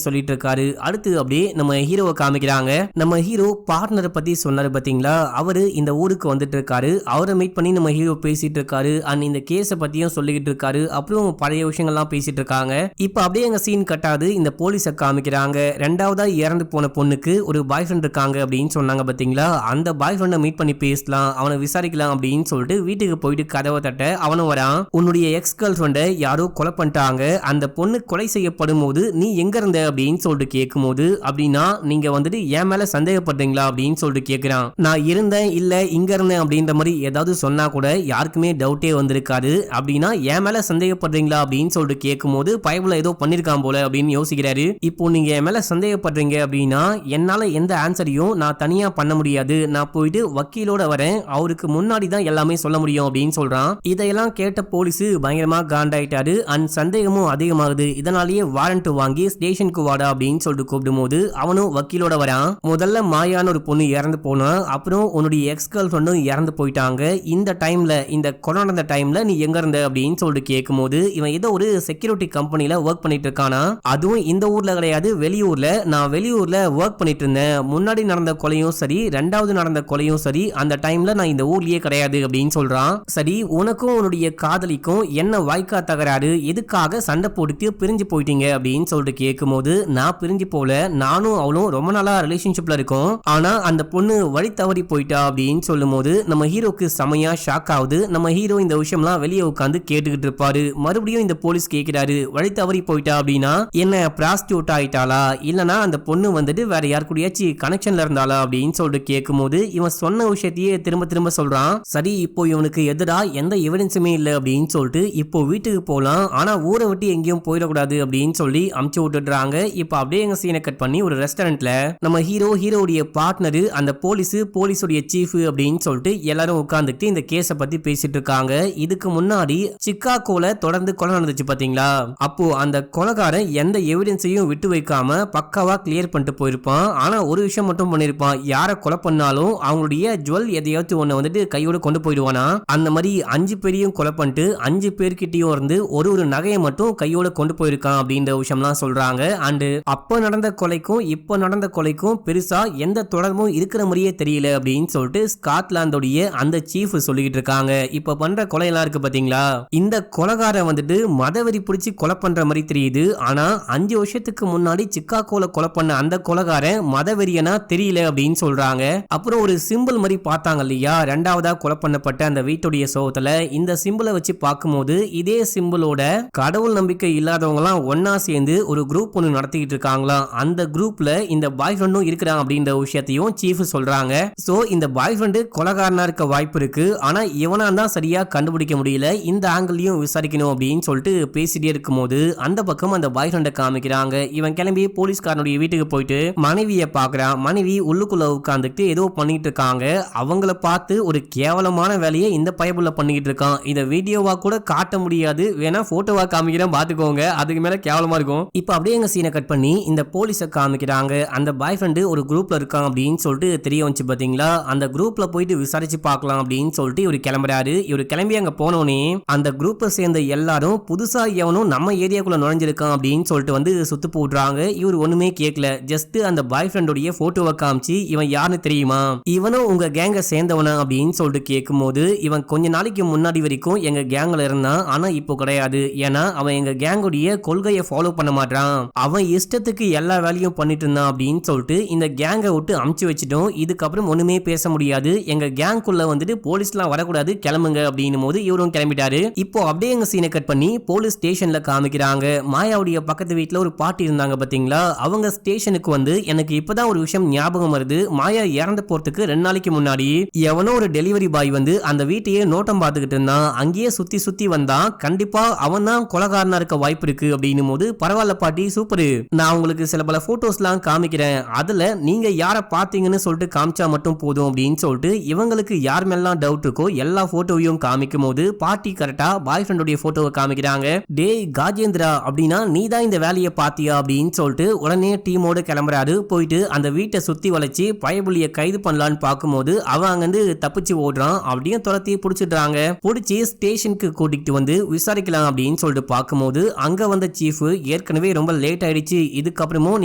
A: சொல்லிட்டு இருக்காரு. அடுத்து அப்படியே நம்ம ஹீரோவை காமிக்கிறாங்க. நம்ம ஹீரோ பார்ட்னரை பத்தி சொன்னாரு பாத்தீங்களா, அவரு இந்த ஊருக்கு வந்துட்டு இருக்காரு. அவரை மீட் பண்ணி நம்ம ஹீரோ பேசிட்டு இருக்காரு. அண்ட் இந்த கேஸை பத்தியும் சொல்லிக்கிட்டு இருக்காரு. அப்புறம் பழைய விஷயங்கள்லாம் பேசிட்டு இருக்காங்க. இப்ப அப்படியே எங்க சீன் கட்டாது இந்த போலீஸை காமிக்கிறாங்க. ரெண்டாவதா இறந்து போன பொண்ணுக்கு ஒரு பாய் ஃப்ரெண்ட் இருக்காங்க அப்படின்னு சொன்னாங்க பாத்தீங்களா, அந்த பாய் ஃப்ரெண்டை மீட் பண்ணி பேசலாம், அவனை விசாரிக்கலாம் அப்படின்னு சொல்லிட்டு வீட்டுக்கு போயிட்டு கதவை தட்ட அவனும் வரான். உன்னுடைய எக்ஸ் கேர்ள் ஃப்ரெண்டை யாரோ கொலை பண்ணிட்டாங்க, அந்த பொண்ணு கொலை செய்யப்படும் போது நீ எங்க இருந்த அப்படின்னு சொல்லிட்டு கேட்கும் போது, அப்படின்னா நீங்க வந்துட்டு என் மேல சந்தேகப்படுறீங்களா அப்படின்னு சொல்லிட்டு கேட்கிறான். நான் இருந்தேன் இல்ல இங்க இருந்தேன் அப்படின்ற மாதிரி ஏதாவது சொன்னா கூட யாருக்குமே டவுட்டே வந்திருக்காது, அப்படின்னா என் மேல சந்தேகப்படுறீங்களா அப்படின்னு சொல்லிட்டு கேட்கும் போது பயபுல ஏதோ பண்ணிருக்கான் போல அப்படின்னு யோசிக்கிறாரு. இப்போ நீங்க என் மேல சந்தேகப்படுறீங்க அப்படின்னா என்னால எந்த ஆன்சரையும் நான் தனியா பண்ண முடியாது, நான் போயிட்டு வக்கீலோட வரேன், அவருக்கு முன்னாடி தான் எல்லாமே சொல்ல முடியும் அப்படின்னு சொல்றான். இதையெல்லாம் கேட்ட போலீஸ் பயங்கரமா காண்டாயிட்டாரு. அண்ட் சந்தேகமும் அதிகமாகுது. இதனாலேயே வாரண்ட் வாங்கி ஸ்டேஷனுக்கு வாடா அப்படின்னு சொல்லிட்டு கூப்பிடும் போது அவனும் வக்கீலோட வரான். முதல்ல மாயான ஒரு பொண்ணு இறந்து போனா, அப்புறம் உன்னுடைய எக்ஸ் கேர்ள் ஃப்ரெண்டும் இறந்து போயிட்டாங்க, இந்த டைம்ல இந்த கொரோனா நடந்த டைம்ல நீ எங்க இருந்த அப்படின்னு சொல்லிட்டு கேட்கும் போது இவன் ஏதோ ஒரு செக்யூரிட்டி கம்பெனில ஒர்க் பண்ணிட்டு இருக்கானா, அதுவும் இந்த ஊர்ல கிடையாது வெளியூர்ல, நான் வெளியூர்ல ஒர்க் பண்ணிட்டு இருந்தேன், முன்னாடி நடந்த கொலையும் சரி ரெண்டாவது நடந்த கொலையும் சரி அந்த டைம்ல நான் இந்த ஊர்லயே கிடையாது அப்படின்னு சொல்றான். சரி உனக்கும் உன்னுடைய காதலிக்கும் என்ன வாய்க்கா தகராறு, எதுக்காக சண்டை போட்டுட்டு பிரிஞ்சு போயிட்டீங்க அப்படின்னு சொல்லிட்டு கேட்கும் போது, நான் பிரிஞ்சு போல, நானும் அவளும் ரொம்ப நாளா ரிலேஷன்ஷிப்ல இருக்கோம், ஆனா அந்த பொண்ணு வழி தவறி போயிட்டா அப்படின்னு சொல்லும் போது நம்ம ஹீரோக்கு செமையா ஷாக் ஆகுது. நம்ம ஹீரோ இந்த விஷயம்லாம் வெளியே உட்காந்து கேட்டுக்கிட்டு இருப்பாரு. மறுபடியும் இந்த போலீஸ் கேட்கிறாரு, வழி தவறி போயிட்டா அப்படின்னா என்ன பிராஸ்டியூட் ஆயிட்டாளா, இல்லனா அந்த பொண்ணு வந்துட்டு வேற யார் கூடயாச்சும் கனெக்ஷன்ல இருந்தாளா அப்படின்னு சொல்லிட்டு கேட்கும் போது இவன் சொன்ன விஷயத்தையே திரும்ப திரும்ப சொல்றான். சரி இப்போ இவனுக்கு எதிரா எந்த எவிடன்ஸுமே இல்லை அப்படின்னு சொல்லிட்டு இப்போ வீட்டுக்கு போலாம், ஆனா ஊரை விட்டு எங்கேயும் போயிடக்கூடாது அப்படின்னு சொல்லி அமுச்சு விட்டுடுறாங்க. இப்போ அப்படியே எங்க சீனை கட் பண்ணி ஒரு ரெஸ்டாரண்ட்ல நம்ம ஹீரோடைய பார்ட்னர் அந்த போலீஸோடைய சீஃப் அப்படின்னு சொல்லிட்டு எல்லாரும் உட்கார்ந்துட்டு இந்த கேஸை பத்தி பேசிட்டு இருக்காங்க. இதுக்கு முன்னாடி சிக்காகோல தொடர்ந்து கொலை நடந்துச்சு பாத்தீங்களா, அப்போ அந்த கொலைகாரன் எந்த எவிடன்ஸையும் விட்டு வைக்காம பக்காவா கிளியர் பண்ணிட்டு போயிருப்பான். ஆனா ஒரு விஷயம் மட்டும் பண்ணிருப்பான், யாரை கொலை பண்ணாலும் அவங்களுடைய ஜுவல் எதையாச்சும் ஒண்ணு வந்துட்டு கையோட கொண்டு போயிடுவானா, அந்த மாதிரி 5 பேரையும் கொலை பண்ணிட்டு 5 பேர்கிட்டயும் இருந்து ஒரு நகையை மட்டும் கையோட கொண்டு போயிருக்கான் அப்படின்ற விஷயம்லாம் சொல்றாங்க. அண்ட் அப்ப நடந்த கொலைக்கும் இப்ப நடந்த கொலைக்கும் பெருசா எந்த தொடர்பும் இருக்கிற மாதிரியே தெரியல அப்படின்னு சொல்லிட்டு ஸ்காட்லாந்தோடைய அந்த சீஃப் சொல்லிட்டு இருக்காங்க. இப்ப பண்ற கொலையெல்லாம் இருக்கு பாத்தீங்களா, இந்த கொலைகாரன் வந்துட்டு மதவெறி பிடிச்சி கொலை பண்ற மாதிரி தெரியுது, ஆனா 5 வருஷத்துக்கு முன்னாடி சிக்காகோல கொலை பண்ண அந்த கொலைகாரன் மதவெறியனா தெரியல அப்படின்னு சொல்றாங்க. அப்புறம் ஒரு சிம்பிள் மாதிரி பார்த்தாங்க இல்லையா, ரெண்டாவதா கொலை பண்ணப்பட்ட அந்த வீட்டுடைய சோகத்துல இந்த சிம்பிளை வச்சு பார்க்கும்போது இதே சிம்பிளோட கடவுள் நம்பிக்கை இல்லாதவங்க எல்லாம் ஒன்னா சேர்ந்து ஒரு குரூப் ஒன்று நடத்திக்கிட்டு இருக்காங்களாம். அந்த குரூப்ல இந்த பாய் ஃப்ரெண்டும் இருக்கிறான் அப்படின்ற விஷயத்தையும் சீஃப் சொல்றாங்க. சோ இந்த பாய் ஃப்ரெண்டு கொலைகாரனா இருக்க வாய்ப்பு இருக்கு, ஆனா இவனா தான் சரியா கண்டுபிடிக்க முடியல, இந்த ஆங்கிளையும் விசாரிக்கணும் அப்படின்னு சொல்லிட்டு பேசிட்டே இருக்கும் போது அந்த பக்கம் அந்த பாய் ஃப்ரெண்டை காமிக்கிறாங்க. இவன் கிளம்பி போலீஸ்காரனுடைய வீட்டுக்கு போயிட்டு மனைவியை பாக்குறான். மனைவி உள்ளுக்குள்ள உட்கார்ந்துட்டு ஏதோ பண்ணிட்டு இருக்காங்க. அவங்கள பார்த்து ஒரு கேவலமான வேலையை இந்த பயபுள்ள பண்ணிக்கிட்டு இருக்கான். இத வீடியோவா கூட காட்ட முடியாது, வேணா போட்டோவா காமிக்கிறேன் பாத்துக்கோங்க, அதுக்கு மேல கேவலமா இருக்கும். இப்ப அப்படியே எங்க சீனை கட் பண்ணி இந்த போலீஸை காமிக்கிறாங்க. அந்த பாய் ஃப்ரெண்டு ஒரு குரூப்ல இருக்கான் அப்படின்னு சொல்லிட்டு தெரிய வந்துச்சு பாத்தீங்களா, அந்த குரூப்ல போயிட்டு விசாரிச்சு பார்க்கலாம் அப்படின்னு சொல்லிட்டு இவர் கிளம்புறாரு. இவர் கிளம்பி அங்க போனோனே அந்த குரூப்பை சேர்ந்த எல்லாரும் புதுசா எவனும் நம்ம ஏரியாக்குள்ள நுழைஞ்சிருக்கான் அப்படின்னு சொல்லிட்டு வந்து சுத்து போடுறாங்க. இவர் ஒண்ணுமே கேட்கல, ஜஸ்ட் அந்த பாய் ஃப்ரெண்டோடைய போட்டோவை காமிச்சு இவன் யாருன்னு தெரியுமா, இவனும் உங்க கேங்க சேர்ந்தவனா அப்படின்னு சொல்லிட்டு கேட்கும் போது இவன் கொஞ்ச நாளைக்கு முன்னாடி வரைக்கும் எங்க கேங்ல இருந்தான், ஆனா இப்போ கிடையாது, ஏன்னா அவன் எங்க கேங்குடைய கொள்கையை ஃபாலோ பண்ண மாட்டான், அவன் இஷ்டத்துக்கு எல்லா வேலையும் பண்ணிட்டு இருந்தான் அப்படின்னு சொல்லிட்டு இந்த கேங்கை விட்டு அமுச்சு வச்சிட்டோம், இதுக்கப்புறம் ஒண்ணுமே பேச முடியாது, எங்க எங்க கேங்குள்ள வந்துட்டு போலீஸ்லாம் வரக்கூடாது, கிளம்புங்க அப்படின்னும் போது இவரும் கிளம்பிட்டாரு. இப்போ அப்படியே எங்க சீனை கட் பண்ணி போலீஸ் ஸ்டேஷன்ல காமிக்கிறாங்க. மாயாவுடைய பக்கத்து வீட்டுல ஒரு பாட்டி இருந்தாங்க பாத்தீங்களா, அவங்க ஸ்டேஷனுக்கு வந்து எனக்கு இப்பதான் ஒரு விஷயம் ஞாபகம் வருது. மாயா இறந்து போறதுக்கு 2 நாளைக்கு முன்னாடி எவனோ ஒரு டெலிவரி பாய் வந்து அந்த வீட்டையே நோட்டம் பார்த்துக்கிட்டு இருந்தான். அங்கேயே சுத்தி சுத்தி வந்தான். கண்டிப்பா அவன் தான் கொலைகாரனா இருக்க வாய்ப்பு இருக்கு அப்படின்னும் போது, பரவாயில்ல பாட்டி, சூப்பர், நான் உங்களுக்கு சில பல போட்டோஸ்லாம் காமிக்கிறேன், அதுல நீங்க யார பாத்தீங்கன்னு சொல்லிட்டு காமிச்சா மட்டும் போதும் அப்படின்னு சொல்லிட்டு இவங்களுக்கு யார் மேலாம் டவுட் இருக்கோ எல்லா போட்டோவையும் காமிக்கும் போது பாட்டி கரெக்டா பாய் ஃப்ரெண்டோட போட்டோவை காமிக்கிறாங்க. டேய் காஜேந்திரா, அப்படின்னா நீ தான் இந்த வேலையை பாத்தியா அப்படின்னு சொல்லிட்டு உடனே டீமோட கிளம்புறாரு. போயிட்டு அந்த வீட்டை சுத்தி வளைச்சு பயபுலிய கைது பண்ணலான்னு பார்க்கும்போது அவன் அங்கிருந்து தப்பிச்சு ஓடுறான். அப்படியே துரத்தி பிடிச்சிடுறாங்க. பிடிச்சி ஸ்டேஷனுக்கு கூட்டிட்டு வந்து விசாரிக்கலாம் அப்படின்னு சொல்லிட்டு பார்க்கும்போது அங்க வந்த சீஃப் ஏற்கனவே ரொம்ப லேட் ஆயிடுச்சு, இதுக்கப்புறமும்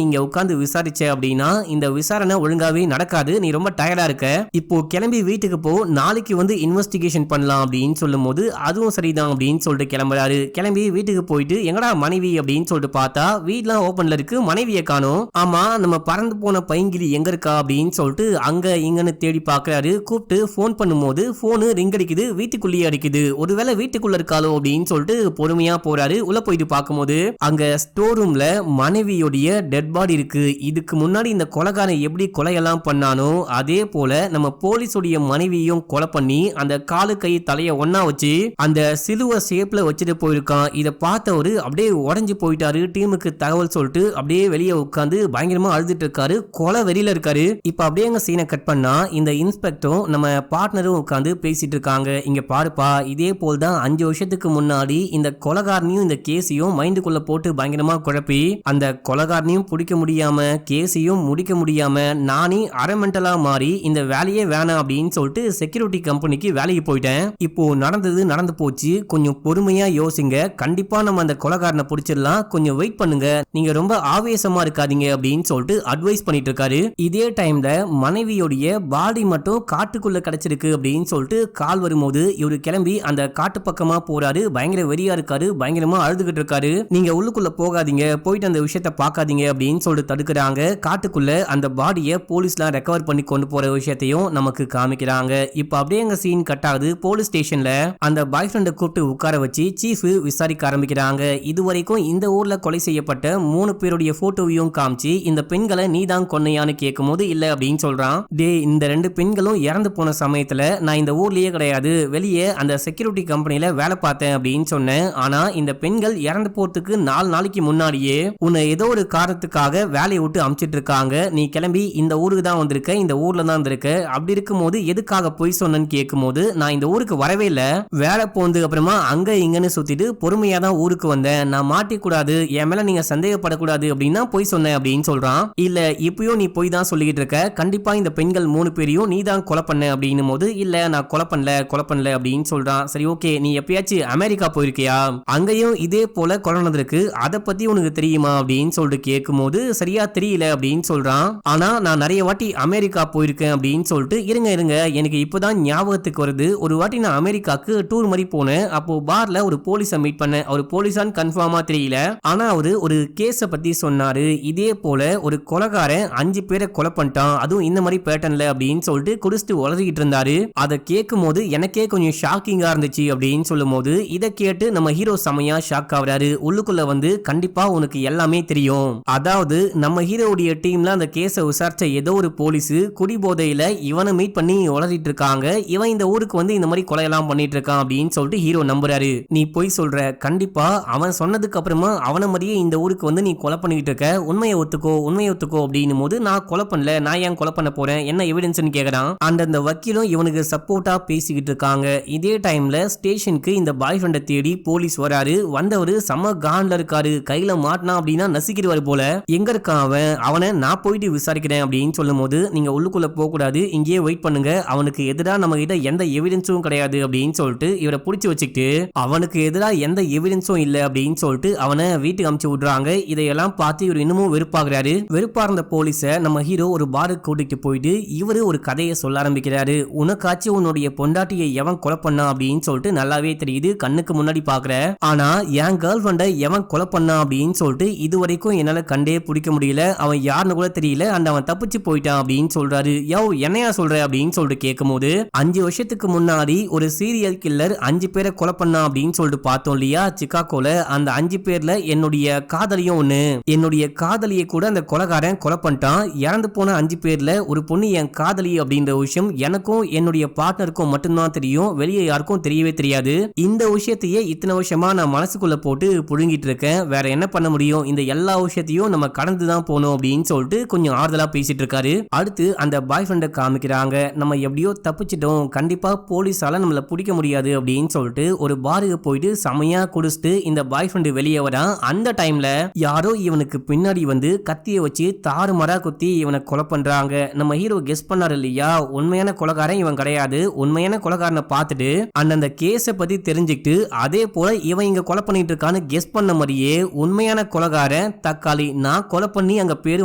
A: நீங்க உட்கார்ந்து விசாரிச்ச அப்படின்னா இந்த விசாரணை ஒழுங்காவே நடக்காது, நீ ரொம்ப டயர்டா இருக்க, இப்போ கிளம்பி வீட்டுக்கு போ, நாளைக்கு வந்து இன்வெஸ்டிகேஷன் பண்ணலாம் அப்படின்னு சொல்லும் போது அதுவும் சரிதான் அப்படின்னு சொல்லிட்டு கிளம்புறாரு. கிளம்பி வீட்டுக்கு போயிட்டு எங்கடா மனைவி அப்படின்னு சொல்லிட்டு பார்த்தா வீட்லாம் ஓபன்ல இருக்கு, மனைவியை காணோம். ஆமா, நம்ம பறந்து போன பைங்கிலி எங்க இருக்கா அப்படின்னு சொல்லிட்டு அங்க இங்கன்னு தேடி பாக்குறாரு. கூப்பிட்டு போன் பண்ணும்போது போனு ரிங் அடிக்குது, வீட்டுக்குள்ளேயே அடிக்குது, ஒருவேளை வீட்டுக்குள்ள இருக்காளோ அப்படின்னு சொல்லிட்டு பொறுமையா போறாரு. உள்ள போயிட்டு பார்க்கும்போது அங்க ஸ்டோர் ரூம்ல மனைவியோடைய டெட் பாடி இருக்கு. இதுக்கு முன்னாடி இந்த கொலைகாரன் எப்படி கொலையெல்லாம் பண்ணானோ அதே போல நம்ம போலீஸோடைய மனைவியும் கொலை பண்ணி அந்த காலு கை தலைய ஒன்னா வச்சு அந்த சிலுவை ஷேப்ல வச்சுட்டு போயிருக்கான். இத பார்த்தவரு அப்படியே உடஞ்சு போயிட்டாரு. டீமுக்கு தகவல் சொல்லிட்டு அப்படியே வெளியே உட்காந்து பயங்கரமா அழுதுட்டு இருக்காரு, கொலை வெறியில இருக்காரு. இப்ப அப்படியே எங்க சீனை கட் பண்ணா இந்த இன்ஸ்பெக்டரும் நம்ம பார்ட்னரும் உட்காந்து பேசிட்டு இருக்காங்க. இங்க பாருப்பா, இதே போல் தான் 5 வருஷத்துக்கு முன்னாடி இந்த கொலைகாரனையும் இந்த கேஸையும் மைண்டுக்குள்ள போட்டு பயங்கரமா குழப்பி அந்த கொலைகாரனையும் பிடிக்க முடியாம கேஸையும் முடிக்க முடியாம நானே அரமெண்டலா மாறி இந்த வேலையே வேணாம் அப்படின்னு சொல்லிட்டு செக்யூரிட்டி கம்பெனிக்கு வேலைக்கு போயிட்டேன். இப்போ நடந்தது நடந்து போச்சு, கொஞ்சம் பொறுமையா யோசிங்க, கண்டிப்பா நம்ம அந்த கொலைகாரனை பிடிச்சிடலாம், கொஞ்சம் வெயிட் பண்ணுங்க, நீங்க ரொம்ப ஆவேசமா இருக்காதீங்க அப்படின்னு சொல்லிட்டு அட்வைஸ் பண்ணிட்டு இருக்காரு. இதே டைம்ல மனைவியோடைய பாடி மட்டும் காட்டுக்குள்ள கிடைச்சிருக்கு அப்படின்னு சொல்லிட்டு கால் வரும்போது இவரு கிளம்பி அந்த காட்டு பக்கமா போறாரு. பயங்கர வெறியா இருக்காரு, பயங்கரமா அழுதுகிட்டு இருக்காரு. நீங்க உள்ளுக்குள்ள போகாதீங்க, போயிட்டு அந்த விஷயத்த பாக்காதீங்க அப்படின்னு சொல்லிட்டு தடுக்கிறாங்க. காட்டுக்குள்ள அந்த பாடியை போலீஸ்லாம் ரெக்கவர் பண்ணி கொண்டு போற விஷயத்தையும் நமக்கு காமிக்கிறாங்க. இப்ப அப்படியே எங்க சீன் கட் ஆகுது. போலீஸ் ஸ்டேஷன்ல அந்த பாய் ஃப்ரெண்டை கூப்பிட்டு உட்கார வச்சு சீஃப் விசாரிக்க ஆரம்பிக்கிறாங்க. இதுவரைக்கும் இந்த ஊர்ல கொலை செய்யப்பட்ட 3 பேருடைய போட்டோவையும் காமிச்சு இந்த பெண்களை நீ தான் கொன்னையான்னு கேட்கும் போது இல்ல அப்படின்னு சொல்றான். டே, இந்த 2 பெண்களும் இறந்து போன சமயத்துல நான் இந்த ஊர்லயே கிடையாது, வெளியே அந்த செக்யூரிட்டி கம்பெனில வேலை பார்த்தேன் அப்படின்னு சொன்னேன். ஆனா இந்த பெண்கள் இறந்து போறதுக்கு 4 நாளைக்கு முன்னாடியே உன்னை ஏதோ ஒரு காரணத்துக்காக வேலையை விட்டு அமிச்சிட்டு இருக்காங்க, நீ கிளம்பி இந்த ஊருக்கு தான் வந்திருக்க, இந்த ஊர்ல தான் இருக்க, அப்படி இருக்கும்போது எதுக்காக போய் சொன்னேன்னு கேட்கும்போது நான் இந்த ஊருக்கு வரவே இல்லை, வேலை போனது அப்புறமா அங்க இங்கன்னு சுத்திட்டு பொறுமையா தான் ஊருக்கு வந்தேன், நான் மாட்டிக்கூடாது, என் மேல நீங்க சந்தேகப்படக்கூடாது அப்படின்னா போய் சொன்னேன் அப்படின்னு சொல்றான். இல்ல இப்பயும் நீ போய் தான் சொல்லிக்கிட்டு இருக்க, கண்டிப்பா இந்த பெண்கள் 3 பேரையும் நீ தான் கொலை பண்ண அப்படின்னும் போது இல்ல நான் கொலை பண்ணல அப்படின்னு சொல்றான். சரி ஓகே, நீ எப்பயாச்சும் அமெரிக்கா போயிருக்கியா, அங்கேயும் இதே போல கொலை நடந்திருக்கு, அதை பத்தி உனக்கு தெரியுமா அப்படின்னு சொல்லிட்டு கேட்கும் போது சரியா தெரியல அப்படின்னு சொல்றான். ஆனா நான் நிறைய வாட்டி அமெரிக்கா போயிருக்கேன் அப்படின்னு சொல்லிட்டு இருங்க எனக்கு இப்பதான் ஞாபகத்துக்கு வருது, ஒரு வாட்டி நான் அமெரிக்காக்கு டூர் மாதிரி போனேன், அப்போ பார்ல ஒரு போலீஸை மீட் பண்ணேன், அவர் போலீஸான்னு கன்ஃபார்மா தெரியல, ஆனா அவரு ஒரு கேஸ பத்தி சொன்னாரு, இதே போல ஒரு கொலைகாரன் 5 பேரை கொலை பண்ணிட்டான், அதுவும் இந்த மாதிரி பேட்டர்ன்ல அப்படின்னு சொல்லிட்டு குடிச்சிட்டு உளறிக்கிட்டு இருந்தாரு. அதை கேட்கும் போது எனக்கே கொஞ்சம் ஷாக்கிங்கா இருந்துச்சு அப்படின்னு சொல்லும் போது இதை கேட்டு நம்ம ஹீரோ செமையா ஷாக் ஆகுறாரு. உள்ளுக்குள்ள வந்து கண்டிப்பா உனக்கு எல்லாமே தெரியும், அதாவது நம்ம ஹீரோவுடைய டீம்ல அந்த கேஸை விசாரிச்ச ஏதோ ஒரு போலீஸ் குடிபோதையில இவனை மீட் பண்ணி உளறிட்டு இருக்காங்க, இவன் இந்த ஊருக்கு வந்து இந்த மாதிரி கொலையெல்லாம் பண்ணிட்டு இருக்கான் அப்படின்னு சொல்லிட்டு ஹீரோ நம்புறாரு. நீ போய் சொல்ற, கண்டிப்பா அவன் சொன்னதுக்கு அப்புறமா அவனை மாதிரியே இந்த ஊருக்கு வந்து நீ கொலை பண்ணிட்டு இருக்க, உண்மையை ஒத்துக்கோ அப்படின்னு போது நான் கொலை பண்ணல, நான் ஏன் கொலை பண்ண போறேன், என்ன எவிடன்ஸ்னு கேக்குறான். அந்த வக்கீலும் இவனுக்கு சப்போர்ட்டா பேசிக்கிட்டு இருக்காங்க. இதே டைம்ல ஸ்டேஷனுக்கு இந்த பாய் ஃப்ரெண்டை தேடி போலீஸ் வராரு. வந்தவரு செம கான்ல இருக்காரு, கையில மாட்டினா அப்படின்னா நசுக்கிடுவாரு போல. எங்க இருக்கான் அவன், அவனை நான் போயிட்டு விசாரிக்கிறேன் அப்படின்னு சொல்லும் போது நீங்க உள்ளுக்குள்ள போக கூடாது, இங்கேயே வெயிட் பண்ணுங்க, அவனுக்கு எதிராக நம்ம கிட்ட எந்த எவிடன்ஸும் கிடையாது அப்படின்னு சொல்லிட்டு இவரை புடிச்சு வச்சுக்கிட்டு அவனுக்கு எதிராக எந்த எவிடன்ஸும் இல்ல அப்படின்னு சொல்லிட்டு அவனை வீட்டுக்கு அனுப்பிச்சு விடுறாங்க. இதையெல்லாம் பார்த்து இவர் இன்னமும் வெறுப்பாகிறாரு. வெறுப்பா இருந்த போலீஸ நம்ம ஹீரோ ஒரு பாருக்கு கூட்டிட்டு போயிட்டு இவரு ஒரு கதையை சொல்ல ஆரம்பிக்கிறாரு. உனக்காச்சும் உன்னுடைய பொண்டாட்டியை எவன் கொலை பண்ணா அப்படின்னு சொல்லிட்டு நல்லாவே தெரியுது, கண்ணுக்கு முன்னாடி பாக்குற, ஆனா என் கேர்ள் ஃப்ரெண்டை எவன் கொலை பண்ணா அப்படின்னு சொல்லிட்டு இது வரைக்கும் என்னால கண்டே பிடிக்க முடியல, அவன் யாருன்னு கூட தெரியல, அவன் தப்பிச்சு போயிட்டான் அப்படின்னு சொல்றாரு. யோ என்னையா சொல்ற அப்படின்னு அப்படின்னு சொல்லிட்டு கேட்கும்போது 5 வருஷத்துக்கு முன்னாடி ஒரு சீரியல் கில்லர் 5 பேரை கொலை பண்ணா அப்படின்னு சொல்லிட்டு பார்த்தோம் இல்லையா சிகாகோல. அந்த 5 பேர்ல என்னுடைய காதலியும் ஒண்ணு. என்னுடைய காதலியை கூட அந்த கொலைகாரன் கொலை பண்ணிட்டான். இறந்து போன 5 பேர்ல ஒரு பொண்ணு என் காதலி அப்படின்ற விஷயம் எனக்கும் என்னுடைய பார்ட்னருக்கும் மட்டும்தான் தெரியும். வெளியே யாருக்கும் தெரியவே தெரியாது. இந்த விஷயத்தையே இத்தனை வருஷமா நான் மனசுக்குள்ள போட்டு புழுங்கிட்டு இருக்கேன். வேற என்ன பண்ண முடியும்? இந்த எல்லா விஷயத்தையும் நம்ம கடந்து தான் போகணும் அப்படின்னு சொல்லிட்டு கொஞ்சம் ஆறுதலா பேசிட்டு இருக்காரு. அடுத்து அந்த பாய் ஃப்ரெண்டை காமிக்கிறாங்க. நம்ம எப்படியோ தப்பிச்சிட்டோம், கண்டிப்பா போலீஸால நம்மள பிடிக்க முடியாது அப்படின்னு சொல்லிட்டு ஒரு பாருக்கு போயிட்டு செமையா குடிச்சிட்டு இந்த பாய் ஃப்ரெண்டு வெளியே வரான். அந்த டைம்ல யாரோ இவனுக்கு பின்னாடி வந்து கத்திய வச்சு தாறுமாறா குத்தி இவனை கொலை பண்றாங்க. நம்ம ஹீரோ கெஸ் பண்ணாரு இல்லையா, உண்மையான கொலைகாரன் இவன் கிடையாது. உண்மையான கொலைகாரனை பார்த்துட்டு அந்த கேஸை பத்தி தெரிஞ்சுக்கிட்டு அதே போல இவன் இங்க கொலை பண்ணிட்டு இருக்கான்னு கெஸ் பண்ண மாதிரியே உண்மையான கொலைகாரன் தக்காளி நான் கொலை பண்ணி அங்க பேரு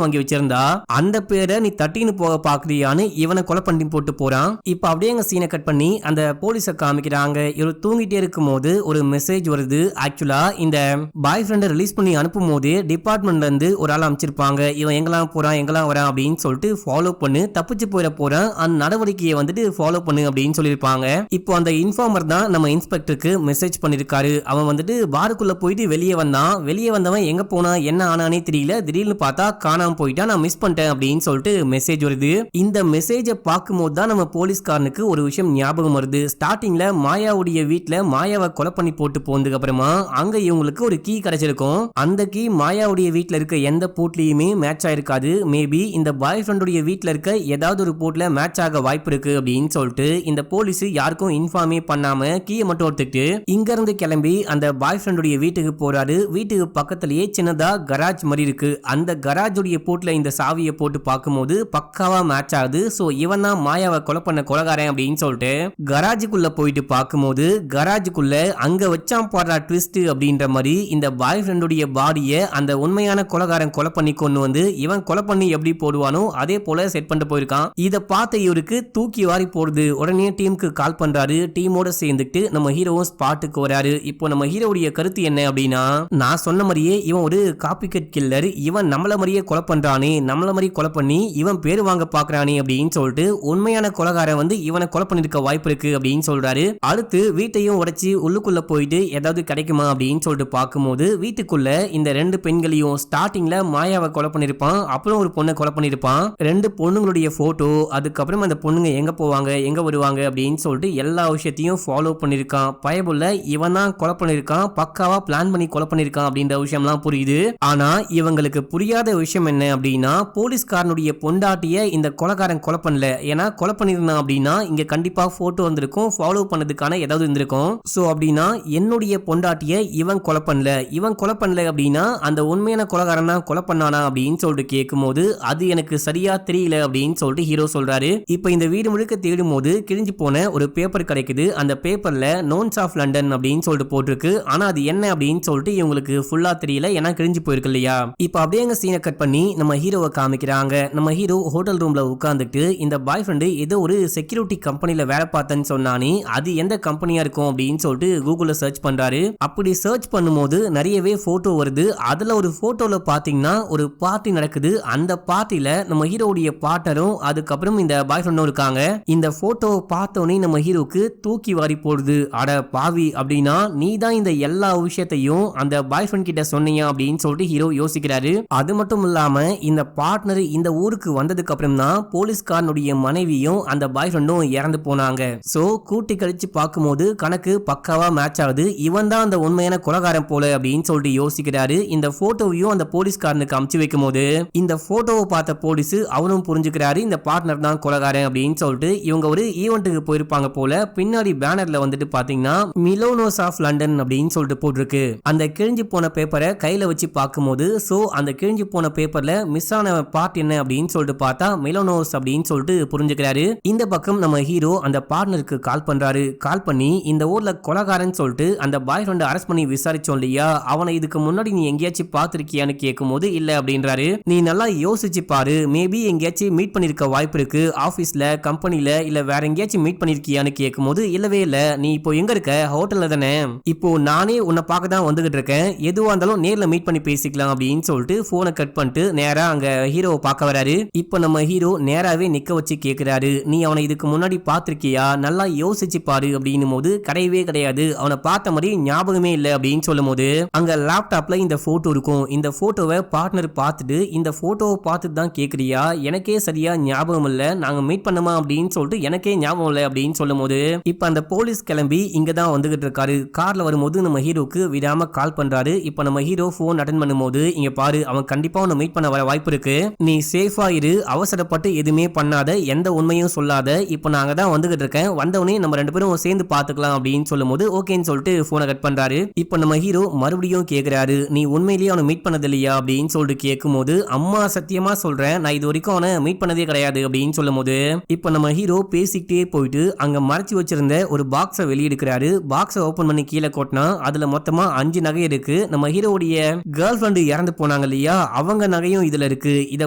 A: வாங்கி வச்சிருந்தா அந்த பேரை நீ தட்டின்னு போக பாக்குறியான்னு இவனை கொலை பண்ணி போட்டு போறான். இப்ப அப்படியே அங்க சீனை கட் பண்ணி அந்த போலீஸை காமிக்கிறாங்க. இவர் தூங்கிட்டே இருக்கும் போது ஒரு மெசேஜ் வருது. ஆக்சுவலா இந்த பாய் ஃப்ரெண்டை ரிலீஸ் பண்ணி அனுப்பும் போது டிபார்ட்மெண்ட்ல இருந்து ஒரு ஆள் அமைச்சிருப்பாங்க. இவன் எங்கெல்லாம் போறான் எங்கெல்லாம் வரான் அப்படின்னு சொல்லிட்டு ஃபாலோ பண்ணு, தப்பிச்சு போயிட போறான், அந்த நடவடிக்கையை வந்துட்டு ஃபாலோ பண்ணு அப்படின்னு சொல்லியிருப்பாங்க. இப்போ அந்த இன்ஃபார்மர் தான் நம்ம இன்ஸ்பெக்டருக்கு மெசேஜ் பண்ணிருக்காரு. அவன் வந்துட்டு பாருக்குள்ள போயிட்டு வெளியே வந்தான். வெளியே வந்தவன் எங்க போனா என்ன ஆனானே தெரியல. திடீர்னு பார்த்தா காணாம போயிட்டான், நான் மிஸ் பண்ணிட்டேன் அப்படின்னு சொல்லிட்டு மெசேஜ் வருது. இந்த மெசேஜை பார்க்கும்போது தான் நம்ம போலீஸ்காரனுக்கு ஒரு விஷயம் ஞாபகம் வருது. ஸ்டார்டிங்ல மாயாவுடைய வீட்டுல மாயாவை கொலை பண்ணி போட்டு போனதுக்கு அப்புறமா அங்க இவங்களுக்கு ஒரு கீ கிடைச்சிருக்கும். அந்த கீ மாயாவுடைய வீட்டுல இருக்க எந்த பூட்லயுமே மேட்ச் ஆயிருக்காது. மேபி இந்த பாய் ஃப்ரெண்டுடைய வீட்டுல இருக்க ஏதாவது ஒரு பூட்ல மேட்ச் ஆக வாய்ப்பு இருக்கு அப்படின்னு சொல்லிட்டு இந்த போலீஸ் யாருக்கும் இன்ஃபார்மே பண்ணாம கீயை மட்டும் எடுத்துக்கிட்டு இங்க இருந்து கிளம்பி அந்த பாய் ஃப்ரெண்டுடைய வீட்டுக்கு போறாரு. வீட்டுக்கு பக்கத்திலேயே சின்னதா கராஜ் மாதிரி இருக்கு. அந்த கராஜுடைய பூட்ல இந்த சாவியை போட்டு பார்க்கும்போது பக்காவா மேட்ச் ஆகுது. சோ இவன் தான் மாயாவை கொலை பண்ண கொலைகாரன் அப்படின்னு சொல்லிட்டு கராஜுக்குள்ள போயிட்டு பார்க்கும்போது கராஜுக்குள்ள அங்க வச்சான் பாடுறா ட்விஸ்ட் அப்படின்ற மாதிரி இந்த பாய் ஃப்ரெண்டுடைய பாடியை அந்த உண்மையான கொலைகாரன் கொலை பண்ணி கொண்டு வந்து இவன் கொலை பண்ணி எப்படி போடுவானோ அதே போல செட் பண்ணிட்டு போயிருக்கான். இத பார்த்த இவருக்கு தூக்கி வாரி போடுது. உடனே டீமுக்கு கால் பண்றாரு. டீமோட சேர்ந்துட்டு நம்ம ஹீரோவும் ஸ்பாட்டுக்கு வராரு. இப்போ நம்ம ஹீரோவுடைய கருத்து என்ன அப்படின்னா, நான் சொன்ன மாதிரியே இவன் ஒரு காப்பிகட் கில்லர், இவன் நம்மள மாதிரியே கொலை பண்றானே, நம்மள மாதிரி கொலை பண்ணி இவன் பேரு வாங்க பாக்குறானே அப்படின்னு சொல்லிட்டு உண்மையான கொலைகாரன் வந்து இவனை கொலை பண்ணிருக்க வாய்ப்பு இருக்கு அப்படின்னு சொல்றாரு. அடுத்து வீட்டையும் உடைச்சு உள்ளுக்குள்ள போயிட்டு ஏதாவது கிடைக்குமா அப்படின்னு சொல்லிட்டு பார்க்கும்போது வீட்டுக்குள்ள இந்த 2 பெண்களையும் ஸ்டார்டிங்ல மாயாவை கொலை பண்ணிருப்பான், அப்புறம் ஒரு பொண்ணை கொலை பண்ணிருப்பான். 2 பொண்ணுங்களுடைய போட்டோ, அதுக்கப்புறம் அந்த பொண்ணுங்க எங்க போவாங்க எங்க வருவாங்க அப்படின்னு சொல்லிட்டு எல்லா விஷயத்தையும் ஃபாலோ பண்ணிருக்கான். பயபுள்ள இவன் தான் கொலை பண்ணிருக்கான், பக்காவா பிளான் பண்ணி கொலை பண்ணிருக்கான் அப்படின்ற விஷயம்லாம் புரியுது. ஆனா இவங்களுக்கு புரியாத விஷயம் என்ன அப்படின்னா, போலீஸ்காரனுடைய பொண்டாட்டிய இந்த கொலைகாரன் கொலை பண்ணல. ஏன்னா கொலை பண்ணிருந்தான் அப்படின்னா இங்க கண்டிப்பா போட்டோ வந்திருக்கும், ஃபாலோ பண்ணதுக்கான ஏதாவது இருந்திருக்கும். சோ அப்படின்னா என்னுடைய பொண்டாட்டிய இவன் கொலை பண்ணல, இவன் கொலை பண்ணல அப்படின்னா அந்த உண்மையான கொலைகாரன் தான் கொலை பண்ணானா அப்படின்னு சொல்லிட்டு கேட்கும்போது அது எனக்கு சரியா தெரியல அப்படின்னு சொல்லிட்டு ஹீரோ சொல்றாரு. இப்ப இந்த வீடு முழுக்க தேடும் போது கிழிஞ்சு போன ஒரு பேப்பர் கிடைக்குது. அந்த பேப்பர்ல நோன்ஸ் ஆஃப் லண்டன் அப்படின்னு சொல்லிட்டு போட்டிருக்கு. ஆனா அது என்ன அப்படின்னு சொல்லிட்டு இவங்களுக்கு ஃபுல்லா தெரியல, ஏன்னா கிழிஞ்சு போயிருக்கு இல்லையா. இப்ப அப்படியே எங்க சீனை கட் பண்ணி நம்ம ஹீரோவை காமிக்கிறாங்க. நம்ம ஹீரோ ஹோட்டல் ரூம்ல உட்கார்ந்துட்டு இந்த பாய் ஃப்ரெண்டு ஏதோ ஒரு செக்யூரிட்டி கம்பெனில வேலை பார்த்தேன்னு சொன்னானே, அது எந்த கம்பெனியா இருக்கும் அப்படின்னு சொல்லிட்டு கூகுள்ல சர்ச் பண்றாரு. அப்படி சர்ச் பண்ணும்போது நிறையவே போட்டோ வருது. அதுல ஒரு போட்டோல பாத்தீங்கன்னா ஒரு பார்ட்டி நடக்குது. அந்த பார்ட்டில நம்ம ஹீரோவுடைய பார்ட்னரும் அதுக்கப்புறம் இந்த பாய் ஃப்ரெண்டும் இருக்காங்க. இந்த போட்டோவை பார்த்தோன்னே நம்ம ஹீரோக்கு தூக்கி வாரி போடுது. அட பாவி, அப்படின்னா நீ தான் இந்த எல்லா விஷயத்தையும் அந்த பாய் ஃப்ரெண்ட் கிட்ட சொன்னியா அப்படின்னு சொல்லிட்டு ஹீரோ யோசிக்கிறாரு. அது மட்டும் இல்லாம இந்த பார்ட்னர் இந்த ஊருக்கு வந்ததுக்கு அப்புறம் தான் போலீஸ்காரனுடைய மனைவியும் அந்த பாய் ஃப்ரெண்டும் இறந்து போனாங்க. சோ கூட்டி கழிச்சு பார்க்கும்போது கணக்கு பக்காவா மேட்ச் ஆகுது. இவன் தான் அந்த உண்மையான கொலைகாரன் போல அப்படின்னு சொல்லிட்டு யோசிக்கிறாரு. இந்த போட்டோவையும் அந்த போலீஸ்காரனுக்கு அமுச்சு வைக்கும் போது இந்த போட்டோவை பார்த்த போலீஸ் அவனும் புரிஞ்சுக்கிறாரு இந்த பார்ட்னர் தான் கொலைகாரன் அப்படின்னு சொல்லிட்டு. இவங்க ஒரு ஈவென்ட்டுக்கு போயிருப்பாங்க போல. பின்னாடி பேனர்ல வந்துட்டு பாத்தீங்கன்னா மிலோனோஸ் ஆஃப் லண்டன் அப்படின்னு சொல்லிட்டு போட்டிருக்கு. அந்த கிழிஞ்சு போன பேப்பரை கையில வச்சு பார்க்கும்போது சோ அந்த கிழிஞ்சு போன பேப்பர்ல மிஸ் ஆன பார்ட் என்ன அப்படின்னு சொல்லிட்டு பார்த்தா மிலோனோஸ் அப்படின்னு சொல்லிட்டு புரிஞ்சுக்கிறாரு. இந்த பக்கம் நம்ம ஹீரோ அந்த பார்ட்னருக்கு கால் பண்றாரு. கால் பண்ணி இந்த ஊர்ல கொலைகாரன் சொல்லிட்டு அந்த பாய் ஃப்ரெண்ட் அரெஸ்ட் பண்ணி விசாரிச்சோம் இல்லையா, அவனை இதுக்கு முன்னாடி நீ எங்கேயாச்சும் பாத்திருக்கியான்னு கேட்கும்போது இல்ல அப்படின்றாரு. நீ நல்லா யோசிச்சு பாரு, மேபி எங்கேயாச்சும் மீட் பண்ணிருக்க வாய்ப்பு இருக்கு, ஆபீஸ்ல கம்பெனில இல்ல வேற எங்கேயாச்சும் மீட் பண்ணிருக்கியான்னு கேட்கும்போது இல்லவே இல்ல, நீ இப்போ எங்க இருக்க, ஹோட்டல்ல தானே, இப்போ நானே உன்னை பார்க்க தான் வந்துகிட்டு இருக்கேன், எதுவா இருந்தாலும் நேர்ல மீட் பண்ணி பேசிக்கலாம் அப்படின்னு சொல்லிட்டு போனை கட் பண்ணிட்டு நேரா அங்க ஹீரோவை பார்க்க வராரு. இப்போ நம்ம ஹீரோ நேராவே நிக்க வச்சு கேக்குறாரு. கேக்குறாரு. நீ அவனை இதுக்கு முன்னாடி பாத்திருக்கியா, நல்லா யோசிச்சு பாரு அப்படின்னும் போது கிடையவே கிடையாது, அவனை பார்த்த மாதிரி ஞாபகமே இல்லை அப்படின்னு சொல்லும் போது அங்க லேப்டாப்ல இந்த போட்டோ இருக்கும். இந்த போட்டோவை பார்ட்னர் பார்த்துட்டு இந்த போட்டோவை பார்த்துட்டு தான் கேக்குறியா, எனக்கே சரியா ஞாபகம் இல்ல, நாங்க மீட் பண்ணமா அப்படின்னு சொல்லிட்டு எனக்கே ஞாபகம் இல்லை அப்படின்னு சொல்லும் போது இப்ப அந்த போலீஸ் கிளம்பி இங்க தான் வந்துகிட்டு இருக்காரு. கார்ல வரும்போது நம்ம ஹீரோக்கு விடாம கால் பண்றாரு. இப்ப நம்ம ஹீரோ போன் அட்டென்ட் பண்ணும்போது இங்க பாரு, அவன் கண்டிப்பா உன்னை மீட் பண்ண வர வாய்ப்பு இருக்கு, நீ சேஃபா இரு, அவசரப்பட்டு எதுவுமே பண்ணாத, எந்த உண்மையும் சொல்லாத, இப்ப நாங்க தான் வந்துகிட்டு இருக்கேன், வந்தவனே நம்ம ரெண்டு பேரும் சேர்ந்து பாத்துக்கலாம் அப்படின்னு சொல்லும் போது ஓகேன்னு சொல்லிட்டு போனை கட் பண்றாரு. இப்ப நம்ம ஹீரோ மறுபடியும் கேக்குறாரு, நீ உண்மையிலேயே அவனை மீட் பண்ணது இல்லையா அப்படின்னு சொல்லிட்டு கேட்கும் போது அம்மா சத்தியமா சொல்றேன், நான் இது வரைக்கும் அவனை மீட் பண்ணதே கிடையாது அப்படின்னு சொல்லும் போது இப்ப நம்ம ஹீரோ பேசிக்கிட்டே போயிட்டு அங்க மறைச்சு வச்சிருந்த ஒரு பாக்ஸை வெளியெடுக்கிறாரு. பாக்ஸை ஓபன் பண்ணி கீழே கொட்டினா அதுல மொத்தமா 5 நகை இருக்கு. நம்ம ஹீரோடைய கேர்ள் ஃபிரெண்ட் இறந்து போனாங்க இல்லையா, அவங்க நகையும் இதுல இருக்கு. இத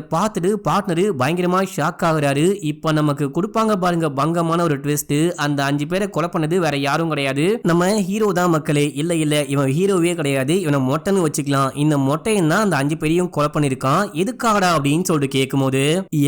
A: பார்த்துட்டு பார்ட்னர் பயங்கரமா ஷாக் ஆகுறாரு. இப்ப நமக்கு கொடுப்பாங்க பாருங்க பங்கமான ஒரு ட்விஸ்ட், அந்த 5 பேரை கொலை பண்ணது வேற யாரும் கிடையாது, நம்ம ஹீரோ தான் மக்களே. இல்ல இல்ல, இவன் ஹீரோவே கிடையாது, இவனை மொட்டைன்னு வச்சுக்கலாம், இந்த மொட்டையன் தான் அந்த 5 பேரையும் கொலை பண்ணிருக்கான், எதுக்காகடா அப்படின்னு சொல்லிட்டு கேட்கும் போது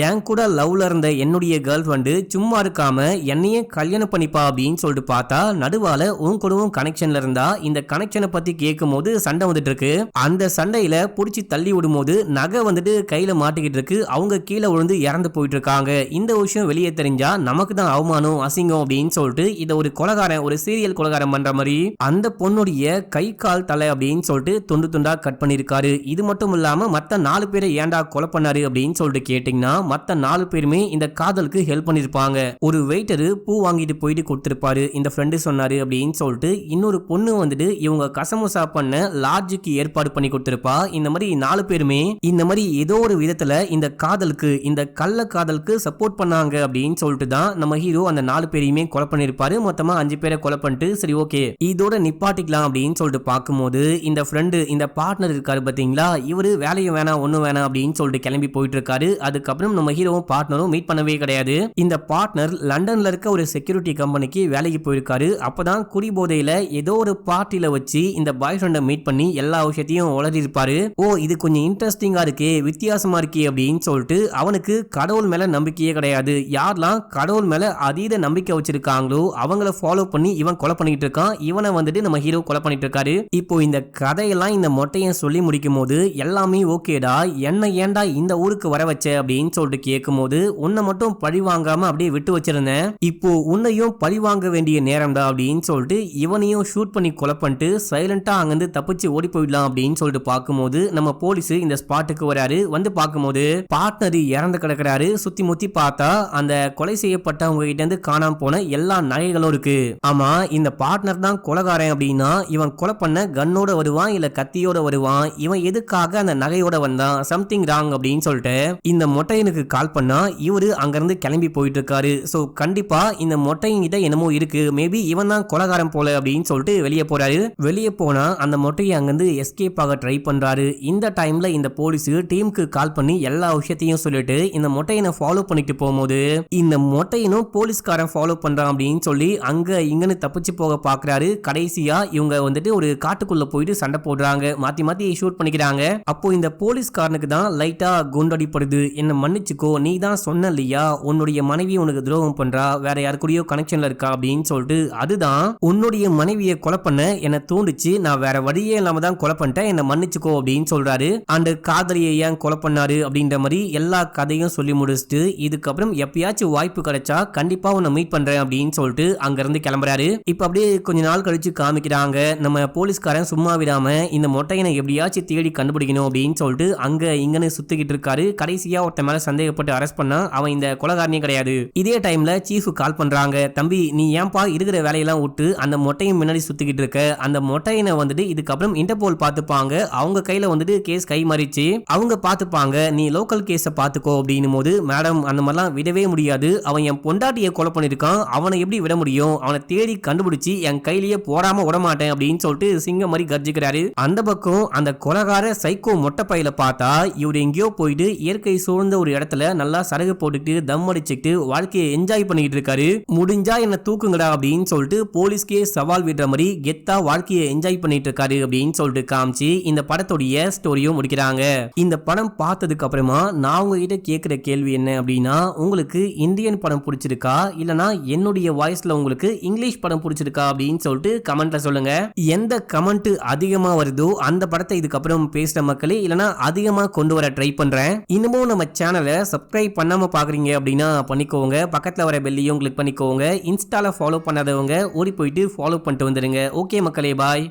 A: என் கூட லவ்ல இருந்த என்னுடைய கேர்ள் ஃபிரெண்ட் சும்மா இருக்காம என்னையே கல்யாணம் பண்ணிப்பா அப்படின்னு சொல்லிட்டு பார்த்தா நடுவால உன் கூடவும் கனெக்ஷன்ல இருந்தா, இந்த கனெக்ஷனை பத்தி கேட்கும் போது சண்டை வந்துட்டு இருக்கு. அந்த சண்டையில புடிச்சு தள்ளி விடும் போது நகை வந்துட்டு கையில மாட்டிக்கிட்டு இருக்கு, அவங்க கீழே விழுந்து இறந்து போயிட்டு இருக்காங்க. இந்த விஷயம் வெளியே தெரிஞ்சா நமக்கு தான் அவமானம் அசிங்கம் அப்படின்னு சொல்லிட்டு இத ஒரு கொலைகாரன், ஒரு சீரியல் கொலைகாரன் பண்ற மாதிரி அந்த பொண்ணுடைய கை கால் தலை அப்படின்னு சொல்லிட்டு துண்டு துண்டா கட் பண்ணிருக்காரு. இது மட்டும் இல்லாம மத்த 4 பேரை ஏன்டா கொலை பண்ணாரு அப்படின்னு சொல்லிட்டு கேட்டீங்கன்னா மத்த 4 பேருமே இந்த காதலுக்கு ஹெல்ப் பண்ணிருப்பாங்க. ஒரு வெயிட்டரு பூ வாங்கிட்டு போயிட்டு கொடுத்திருப்பாரு, இந்த ஃப்ரெண்டு சொன்னாரு அப்படின்னு சொல்லிட்டு இன்னொரு பொண்ணு வந்துட்டு இவங்க கசமுசா பண்ண லாட்ஜுக்கு ஏற்பாடு பண்ணி கொடுத்திருப்பா. இந்த மாதிரி 4 பேருமே இந்த மாதிரி ஏதோ ஒரு விதத்துல இந்த காதலுக்கு, இந்த கள்ள காதலுக்கு சப்போர்ட் பண்ணாங்க அப்படின்னு சொல்லிட்டு தான் நம்ம ஹீரோ அந்த 4 பேரையுமே கொலை பண்ணிருப்பாரு. மொத்தமா 5 பேரை கொலை பண்ணிட்டு சரி ஓகே இதோட நிப்பாட்டிக்கலாம் அப்படின்னு சொல்லிட்டு பார்க்கும்போது இந்த ஃப்ரெண்டு, இந்த பார்ட்னர் இருக்காரு பாத்தீங்களா, இவரு வேலையும் வேணாம் ஒண்ணும் வேணாம் அப்படின்னு சொல்லிட்டு கிளம்பி போயிட்டு இருக்காரு. அதுக்கப்புறம் நம்ம ஹீரோவும் பார்ட்னரும் மீட் பண்ணவே கிடையாது. இந்த பார்ட்னர் லண்டன்ல இருக்க ஒரு செக்யூரிட்டி கம்பெனிக்கு வேலைக்கு போயிருக்காரு. அப்பதான் குடி போதையில ஏதோ ஒரு பார்ட்டில வச்சு இந்த பாய் ஃப்ரெண்டை மீட் பண்ணி எல்லா விஷயத்தையும் உளறி இருப்பாரு. ஓ இது கொஞ்சம் இன்ட்ரெஸ்டிங்கா இருக்கே, வித்தியாசமா இருக்கே அப்படின்னு சொல்லிட்டு அவனுக்கு கடவுள் மேல நம்பிக்கையே கிடையாது. யாரெல்லாம் கடவுள் மேல அதீத நம்பிக்கை வச்சிருக்காங்களோ அவங்கள ஃபாலோ பண்ணி இவன் கொலை பண்ணிட்டு இருக்கான். இவனை வந்துட்டு நம்ம ஹீரோ கொலை பண்ணிட்டு இருக்காரு. இப்போ இந்த கதையெல்லாம் இந்த மொட்டையன் சொல்லி முடிக்கும் போது எல்லாமே ஓகேடா, என்ன ஏன்டா இந்த ஊருக்கு வர வச்ச அப்படின்னு சொல்லிட்டு கேட்கும் போது உன்னை மட்டும் பழி வாங்காம அப்படியே விட்டு வச்சிருந்தேன், இப்போ உன்னையும் பழி வாங்க வேண்டிய நேரம்டா அப்படின்னு சொல்லிட்டு இவனையும் ஷூட் பண்ணி கொலை பண்ணிட்டு சைலண்டா அங்கிருந்து தப்பிச்சு ஓடி போயிடலாம் அப்படின்னு சொல்லிட்டு பார்க்கும்போது நம்ம போலீஸ் இந்த ஸ்பாட்டுக்கு வராரு. வந்து பார்க்கும்போது பார்ட்னர் இறந்து கிடக்குறாரு. சுத்தி முத்தி பார்த்தா அந்த கொலை செய்யப்பட்டவங்க கிட்ட இருந்து காணாம போன எல்லா நகைகளும் இருக்கு. ஆமா இந்த பார்ட்னர் தான் கொலைகாரன் அப்படின்னா இவன் கொலை பண்ண கன்னோட வருவான் இல்ல கத்தியோட வருவான், இவன் எதுக்காக அந்த நகையோட வந்தான், சம்திங் ராங் அப்படின்னு சொல்லிட்டு இந்த மொட்டையனுக்கு கால் பண்ணா இவரு அங்கிருந்து கிளம்பி போயிட்டு இருக்காரு. சோ கண்டிப்பா இந்த மொட்டையன் கிட்ட என்னமோ இருக்கு, மேபி இவன் தான் கொலைகாரன் போல அப்படின்னு சொல்லிட்டு வெளியே போறாரு. வெளியே போனா அந்த மொட்டையை அங்கிருந்து எஸ்கேப் ஆக ட்ரை பண்றாரு. இந்த டைம்ல இந்த போலீஸ் டீமுக்கு கால் பண்ணி எல்லா விஷயத்தையும் சொல்லிட்டு இந்த மொட்டையனை ஃபாலோ பண்ணிட்டு போகும்போது இந்த மொட்டையனும் போலீஸ்காரன் ஃபாலோ பண்றான் அப்படின்னு சொல்லி அங்க இங்கன்னு தப்பிச்சு போக பாக்குறாரு. கடைசியா இவங்க வந்துட்டு ஒரு காட்டுக்குள்ள போயிட்டு சண்டை போடுறாங்க, மாத்தி மாத்தி ஷூட் பண்ணிக்கிறாங்க. அப்போ இந்த போலீஸ்காரனுக்கு தான் லைட்டா குண்டடிப்படுது. என்ன மன்னிச்சுக்கோ, நீ தான் சொன்ன இல்லையா உன்னுடைய மனைவி உனக்கு துரோகம் பண்றா, வேற யாரு கூடயோ கனெக்ஷன்ல இருக்கா அப்படின்னு சொல்லிட்டு, அதுதான் உன்னுடைய மனைவியை கொலை பண்ண என்ன தூண்டுச்சு, நான் வேற வழியே இல்லாம தான் கொலை பண்ணிட்டேன், என்ன மன்னிச்சுக்கோ அப்படின்னு சொல்றாரு. அந்த காதலியை ஏன் கொலை பண்ணாரு அப்படின்ற மாதிரி எல்லா கதையும் சொல்லி முடிச்சுட்டு இதுக்கப்புறம் எப்பயாச்சும் வாய்ப்பு கிடைச்சா கண்டிப்பா உன்னை மீட் பண்றேன் அப்படின்னு சொல்லிட்டு அங்க இருந்து கிளம்புறாரு. இப்ப அப்படியே கொஞ்ச நாள் கழிச்சு காமிக்கிறாங்க நம்ம போலீஸ்காரன் சும்மா விடாம இந்த மொட்டையனை எப்படியாச்சும் தேடி கண்டுபிடிக்கணும் அப்படின்னு சொல்லிட்டு அங்க இங்கன்னு சுத்திக்கிட்டு இருக்காரு. கடைசியா ஒருத்த மேல சந்தேகப்பட்டு அரெஸ்ட் பண்ணா அவன் இந்த கொலைகாரனே கிடையாது. இதே டைம்ல சீஃப் கால் பண்றாங்க, தம்பி நீ ஏன்பா இருக்கிற வேலையெல்லாம் விட்டு அந்த மொட்டையும் முன்னாடி சுத்திக்கிட்டு இருக்க, அந்த மொட்டையனை வந்துட்டு இதுக்கப்புறம் இன்டர்போல் பாத்துப்பாங்க, அவங்க கையில வந்துட்டு கேஸ் கை மாறிச்சு, அவங்க பாத்துப்பாங்க, நீ லோக்கல் கேஸ பாத்துக்கோ அப்படின்னும் போது மேடம் அந்த மாதிரிலாம் விடவே முடியாது, அவன் என் பொண்டாட்டியை கொலை பண்ணிருக்கான், அவனை எப்படி விட முடியும், அவனை தேடி கண்டுபிடிச்சு என் கையிலேயே போடாம விட மாட்டேன் அப்படின்னு சொல்லிட்டு சிங்கம் மாதிரி கர்ஜிக்கிறாரு. அந்த பக்கம் அந்த கொலைகார சைக்கோ மொட்டை பையில பார்த்தா இவர் எங்கேயோ போயிட்டு இயற்கை சூழ்ந்த ஒரு இடத்துல நல்லா சரகு போட்டுட்டு தம் அடிச்சுட்டு வாழ்க்கையை என்ஜாய் பண்ணிட்டு இருக்காரு. முடிஞ்சா என்ன தூக்குங்கடா அப்படின்னு சொல்லிட்டு போலீஸ்கே சவால் விடுற மாதிரி கெத்தா வாழ்க்கையை என்ஜாய் பண்ணிட்டு இருக்காரு அப்படின்னு சொல்லிட்டு காமிச்சு இந்த படத்துடைய ஸ்டோரியும் முடிக்கிறாங்க. இந்த படம் பார்த்ததுக்கு அப்புறமா நான் உங்ககிட்ட கேட்கிற கேள்வி என்ன அப்படின்னா, உங்களுக்கு உங்களுக்கு இந்தியன் படம் பிடிச்சிருக்கா இல்லனா என்னுடைய வாய்ஸ்ல உங்களுக்கு இங்கிலீஷ் படம் பிடிச்சிருக்கா அப்படின்னு சொல்லிட்டு கமெண்ட்ல சொல்லுங்க. எந்த கமெண்ட் அதிகமா வருதோ அந்த படத்தை இதுக்கப்புறம் பேசுற மக்களே இல்லனா அதிகமா கொண்டு வர ட்ரை பண்றேன். இன்னமும் நம்ம சேனலை சப்ஸ்கிரைப் பண்ணாம பாக்குறீங்க அப்படின்னா பண்ணிக்கோங்க. பக்கத்துல வர பெல்லையும் கிளிக் பண்ணிக்கோங்க. இன்ஸ்டால ஃபாலோ பண்ணாதவங்க ஓடி போயிட்டு ஃபாலோ பண்ணிட்டு வந்துருங்க. ஓகே மக்களே, பாய்.